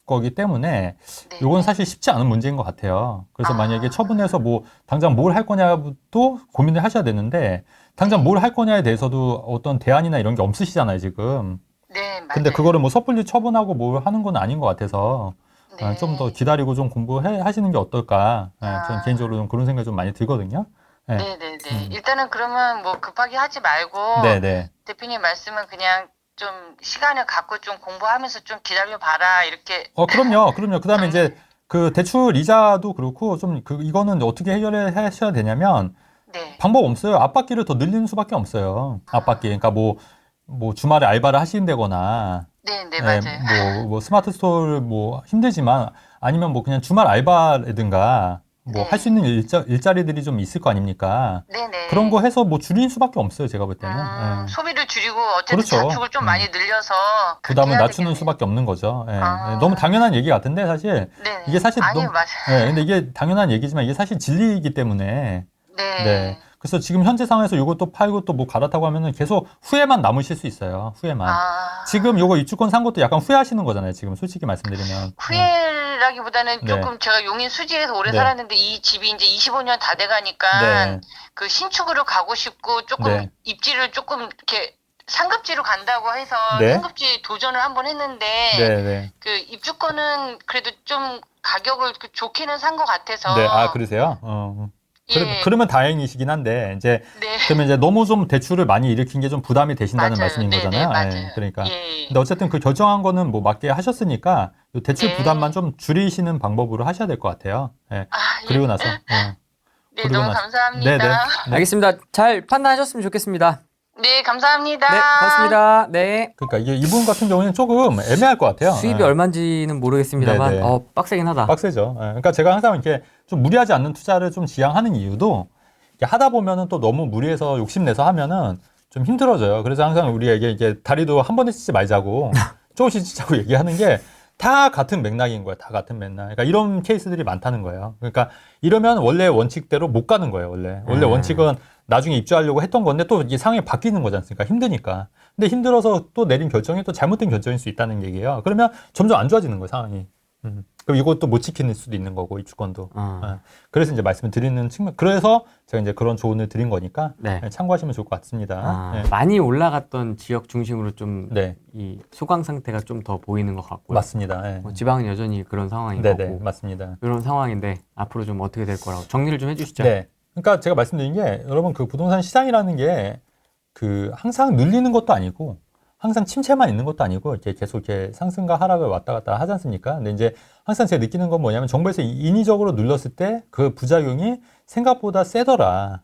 거기 때문에 네. 요건 사실 쉽지 않은 문제인 것 같아요. 그래서 아. 만약에 처분해서 뭐 당장 뭘 할 거냐부터 고민을 하셔야 되는데 당장 뭘 할 거냐에 대해서도 어떤 대안이나 이런 게 없으시잖아요, 지금. 네, 맞아요. 근데 그거를 뭐 섣불리 처분하고 뭘 하는 건 아닌 것 같아서 네. 좀 더 기다리고 좀 공부하시는 게 어떨까. 저는 아. 개인적으로 좀 그런 생각이 좀 많이 들거든요. 네. 네네네. 일단은 그러면 뭐 급하게 하지 말고 네네. 대표님 말씀은 그냥 좀 시간을 갖고 좀 공부하면서 좀 기다려 봐라 이렇게. 그럼요. 그 다음에 이제 그 대출 이자도 그렇고 좀 이거는 어떻게 해결해 하셔야 되냐면 네. 방법 없어요. 앞받기를 더 늘리는 수밖에 없어요. 앞받기. 그러니까 뭐 주말에 알바를 하신다거나 네네, 예, 맞아요. 뭐 스마트 스토어를 뭐 힘들지만 아니면 뭐 그냥 주말 알바라든가 뭐 네. 할 수 있는 일자리들이 좀 있을 거 아닙니까? 네네. 그런 거 해서 뭐 줄이는 수밖에 없어요. 제가 볼 때는. 예. 소비를 줄이고 어쨌든 그렇죠. 자축을 좀 많이 늘려서 그렇게 부담을 해야 낮추는 되겠네요. 수밖에 없는 거죠. 예. 아. 너무 당연한 얘기 같은데 사실 네네. 이게 사실 아니, 너무 맞아요. 근데 이게 당연한 얘기지만 이게 사실 진리이기 때문에 네. 네. 그래서 지금 현재 상황에서 이것도 팔고 또 뭐 갈아타고 하면은 계속 후회만 남으실 수 있어요. 후회만. 아. 지금 요거 입주권 산 것도 약간 후회하시는 거잖아요. 지금 솔직히 말씀드리면. 후회라기보다는 네. 조금 제가 용인 수지에서 오래 네. 살았는데 이 집이 이제 25년 다 돼가니까 네. 그 신축으로 가고 싶고 조금 네. 입지를 조금 이렇게 상급지로 간다고 해서 네. 상급지 도전을 한번 했는데 네, 네. 그 입주권은 그래도 좀 가격을 좋게는 산 것 같아서. 네. 아, 그러세요? 예. 그러면 다행이시긴 한데 이제 네. 그러면 이제 너무 좀 대출을 많이 일으킨 게 좀 부담이 되신다는 맞아요. 말씀인 네, 거잖아요. 네, 맞아요. 예, 그러니까. 예. 근데 어쨌든 그 결정한 거는 뭐 맞게 하셨으니까 요 대출 네. 부담만 좀 줄이시는 방법으로 하셔야 될 것 같아요. 예. 아, 예. 그리고 나서. 네, 그리고 너무 나서. 감사합니다. 네, 네. 알겠습니다. 잘 판단하셨으면 좋겠습니다. 네, 감사합니다. 네, 고맙습니다. 네. 그러니까 이게 이분 같은 경우는 조금 애매할 것 같아요. 수입이 예. 얼마인지는 모르겠습니다만 네, 네. 빡세긴 하다. 빡세죠. 예. 그러니까 제가 항상 이렇게 좀 무리하지 않는 투자를 좀 지향하는 이유도 이렇게 하다 보면은 또 너무 무리해서 욕심내서 하면은 좀 힘들어져요. 그래서 항상 우리에게 이게 다리도 한 번에 치지 말자고 조금씩 치자고 얘기하는 게 다 같은 맥락인 거예요. 다 같은 맥락. 그러니까 이런 케이스들이 많다는 거예요. 그러니까 이러면 원래 원칙대로 못 가는 거예요. 원래 원칙은 나중에 입주하려고 했던 건데 또 이게 상황이 바뀌는 거지 않습니까? 힘드니까. 근데 힘들어서 또 내린 결정이 또 잘못된 결정일 수 있다는 얘기예요. 그러면 점점 안 좋아지는 거예요, 상황이. 그럼 이것도 못 지키는 수도 있는 거고, 입주권도. 그래서 이제 말씀을 드리는 측면, 그래서 제가 이제 그런 조언을 드린 거니까 네. 참고하시면 좋을 것 같습니다. 네. 많이 올라갔던 지역 중심으로 좀 네. 이 소강 상태가 좀 더 보이는 것 같고요. 맞습니다. 네. 뭐 지방은 여전히 그런 상황인 네네, 거고 맞습니다. 이런 상황인데 앞으로 좀 어떻게 될 거라고 정리를 좀 해주시죠. 네. 그러니까 제가 말씀드린 게 여러분 그 부동산 시장이라는 게 그 항상 눌리는 것도 아니고 항상 침체만 있는 것도 아니고 이렇게 계속 이렇게 상승과 하락을 왔다 갔다 하지 않습니까? 근데 이제 항상 제가 느끼는 건 뭐냐면 정부에서 인위적으로 눌렀을 때 그 부작용이 생각보다 세더라.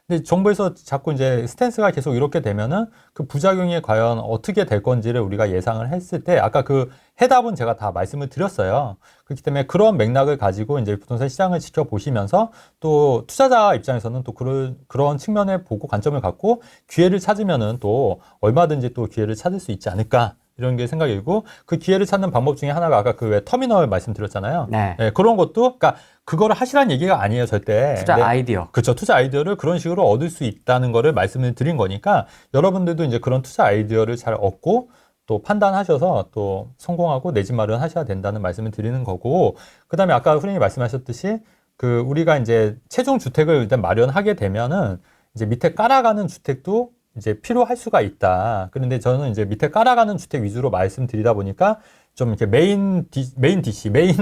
근데 정부에서 자꾸 이제 스탠스가 계속 이렇게 되면은 그 부작용이 과연 어떻게 될 건지를 우리가 예상을 했을 때 아까 그 해답은 제가 다 말씀을 드렸어요. 그렇기 때문에 그런 맥락을 가지고 이제 부동산 시장을 지켜보시면서 또 투자자 입장에서는 또 그런 측면에 보고 관점을 갖고 기회를 찾으면은 또 얼마든지 또 기회를 찾을 수 있지 않을까. 이런 게 생각이고 그 기회를 찾는 방법 중에 하나가 아까 그 왜 터미널 말씀드렸잖아요. 네. 네, 그런 것도 그러니까 그거를 하시라는 얘기가 아니에요, 절대. 투자 네. 아이디어. 그렇죠. 투자 아이디어를 그런 식으로 얻을 수 있다는 거를 말씀을 드린 거니까 여러분들도 이제 그런 투자 아이디어를 잘 얻고 또 판단하셔서 또 성공하고 내 집 마련하셔야 된다는 말씀을 드리는 거고 그다음에 아까 후배님이 말씀하셨듯이 그 우리가 이제 최종 주택을 일단 마련하게 되면은 이제 밑에 깔아가는 주택도 이제 필요할 수가 있다. 그런데 저는 이제 밑에 깔아가는 주택 위주로 말씀드리다 보니까 좀 이렇게 메인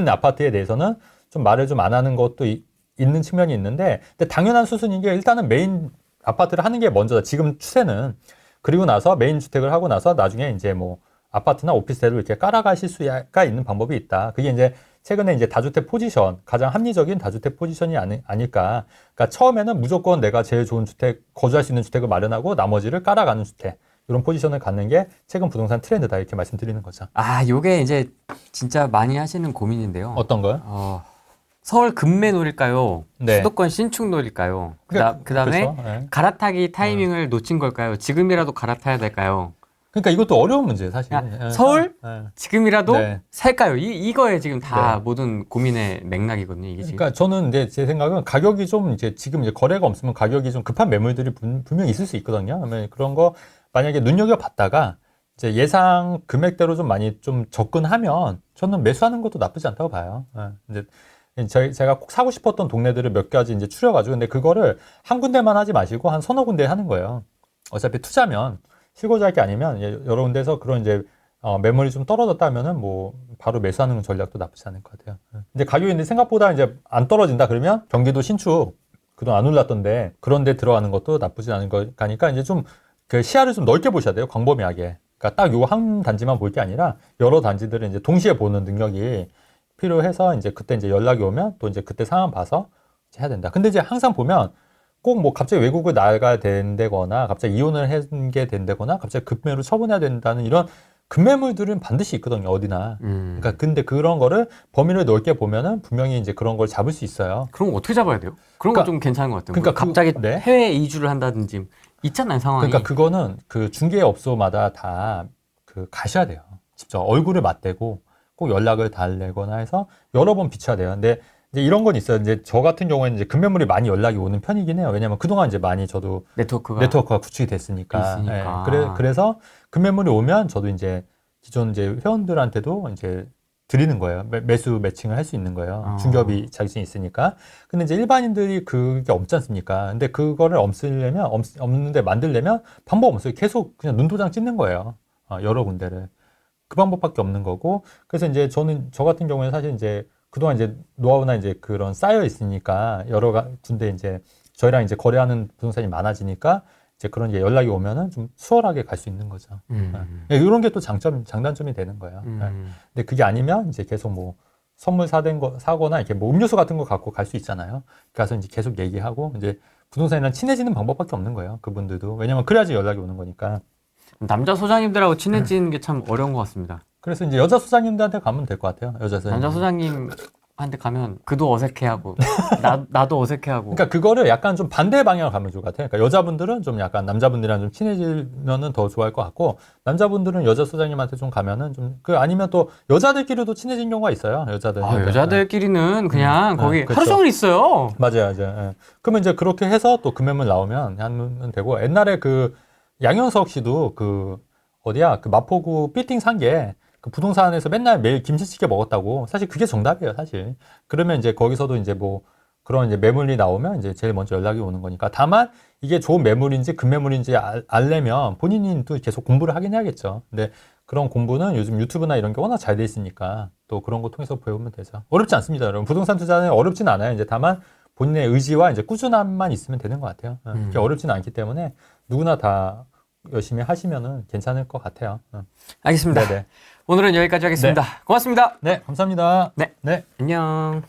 아파트에 대해서는 좀 말을 좀 안 하는 것도 있는 측면이 있는데, 근데 당연한 수순인 게 일단은 메인 아파트를 하는 게 먼저다. 지금 추세는. 그리고 나서 메인 주택을 하고 나서 나중에 이제 뭐 아파트나 오피스텔을 이렇게 깔아가실 수가 있는 방법이 있다. 그게 이제 최근에 이제 다주택 포지션, 가장 합리적인 다주택 포지션이 아닐까. 그러니까 처음에는 무조건 내가 제일 좋은 주택, 거주할 수 있는 주택을 마련하고 나머지를 깔아가는 주택. 이런 포지션을 갖는 게 최근 부동산 트렌드다. 이렇게 말씀드리는 거죠. 요게 이제 진짜 많이 하시는 고민인데요. 어떤 거요? 서울 급매 노릴까요? 네. 수도권 신축 노릴까요? 그다음에 그렇죠. 네. 갈아타기 타이밍을 놓친 걸까요? 지금이라도 갈아타야 될까요? 그러니까 이것도 어려운 문제예요, 사실. 그러니까 서울? 지금이라도 네. 살까요? 이거에 지금 다 네. 모든 고민의 맥락이거든요, 이게 지금. 그러니까 저는 이제 제 생각은 가격이 좀 이제 지금 이제 거래가 없으면 가격이 좀 급한 매물들이 분명히 있을 수 있거든요. 그러면 그런 거 만약에 눈여겨봤다가 이제 예상 금액대로 좀 많이 좀 접근하면 저는 매수하는 것도 나쁘지 않다고 봐요. 이제 제가 꼭 사고 싶었던 동네들을 몇 가지 이제 추려가지고 근데 그거를 한 군데만 하지 마시고 한 서너 군데 하는 거예요. 어차피 투자면 실고자 할 게 아니면 여러 군데서 그런 이제 매물이 좀 떨어졌다 하면은 뭐 바로 매수하는 전략도 나쁘지 않을 것 같아요. 근데 가격이 근데 생각보다 이제 안 떨어진다 그러면 경기도 신축 그동안 안 올랐던데 그런 데 들어가는 것도 나쁘지 않은 거니까 이제 좀 그 시야를 좀 넓게 보셔야 돼요. 광범위하게. 그러니까 딱 요 한 단지만 볼 게 아니라 여러 단지들을 이제 동시에 보는 능력이 필요해서 이제 그때 이제 연락이 오면 또 이제 그때 상황 봐서 이제 해야 된다. 근데 이제 항상 보면 꼭 뭐 갑자기 외국을 나가야 된다거나 갑자기 이혼을 하게 된다거나 갑자기 급매로 처분해야 된다는 이런 급매물들은 반드시 있거든요. 어디나. 그러니까 근데 그런 거를 범위를 넓게 보면은 분명히 이제 그런 걸 잡을 수 있어요. 그럼 어떻게 잡아야 돼요? 그런 거 그러니까- 좀 괜찮은 것 같아요. 그러니까 뭐 갑자기 네. 해외 이주를 한다든지 있잖아요, 상황이. 그러니까 그거는 그 중개업소마다 다 그 가셔야 돼요. 직접 얼굴을 맞대고 꼭 연락을 달래거나 해서 여러 번 비춰야 돼요. 근데 이제 이런 건 있어요. 이제 저 같은 경우에는 이제 급매물이 많이 연락이 오는 편이긴 해요. 왜냐면 그동안 이제 많이 저도 네트워크가 구축이 됐으니까. 있으니까. 그래서 급매물이 오면 저도 이제 기존 이제 회원들한테도 이제 드리는 거예요. 매수 매칭을 할 수 있는 거예요. 중개업이 자격증이 있으니까. 근데 이제 일반인들이 그게 없지 않습니까? 근데 그거를 없는데 만들려면 방법 없어요. 계속 그냥 눈도장 찍는 거예요. 여러 군데를. 그 방법밖에 없는 거고. 그래서 이제 저 같은 경우에는 사실 이제 그동안 이제 노하우나 이제 그런 쌓여 있으니까 여러 군데 이제 저희랑 이제 거래하는 부동산이 많아지니까 이제 그런 이제 연락이 오면은 좀 수월하게 갈 수 있는 거죠. 이런 게 또 장단점이 되는 거예요. 근데 그게 아니면 이제 계속 뭐 선물 사거나 이렇게 뭐 음료수 같은 거 갖고 갈 수 있잖아요. 가서 이제 계속 얘기하고 이제 부동산이랑 친해지는 방법밖에 없는 거예요. 그분들도. 왜냐면 그래야지 연락이 오는 거니까. 남자 소장님들하고 친해지는 게 참 어려운 것 같습니다. 그래서 이제 여자 소장님들한테 가면 될 것 같아요. 여자 소장님. 남자 소장님한테 가면 그도 어색해하고 나도 어색해하고. 그러니까 그거를 약간 좀 반대 방향으로 가면 좋을 것 같아요. 그러니까 여자분들은 좀 약간 남자분들이랑 좀 친해지면은 더 좋아할 것 같고 남자분들은 여자 소장님한테 좀 가면은 좀 아니면 또 여자들끼리도 친해진 경우가 있어요. 여자들끼리는 그냥 거기 그렇죠. 하루 종일 있어요. 맞아요. 예. 그러면 이제 그렇게 해서 또 금매물 나오면 하면 되고 옛날에 그 양현석 씨도 그 어디야 그 마포구 빌딩 산 게 그 부동산에서 맨날 매일 김치찌개 먹었다고. 사실 그게 정답이에요, 사실. 그러면 이제 거기서도 이제 뭐 그런 이제 매물이 나오면 이제 제일 먼저 연락이 오는 거니까. 다만 이게 좋은 매물인지 금매물인지 알려면 본인이 또 계속 공부를 하긴 해야겠죠. 근데 그런 공부는 요즘 유튜브나 이런 게 워낙 잘 돼 있으니까 또 그런 거 통해서 배우면 되죠. 어렵지 않습니다, 여러분. 부동산 투자는 어렵진 않아요. 이제 다만 본인의 의지와 이제 꾸준함만 있으면 되는 것 같아요. 그렇게 어렵지는 않기 때문에 누구나 다 열심히 하시면은 괜찮을 것 같아요. 알겠습니다. 네네. 오늘은 여기까지 하겠습니다. 고맙습니다. 네, 감사합니다. 네. 안녕.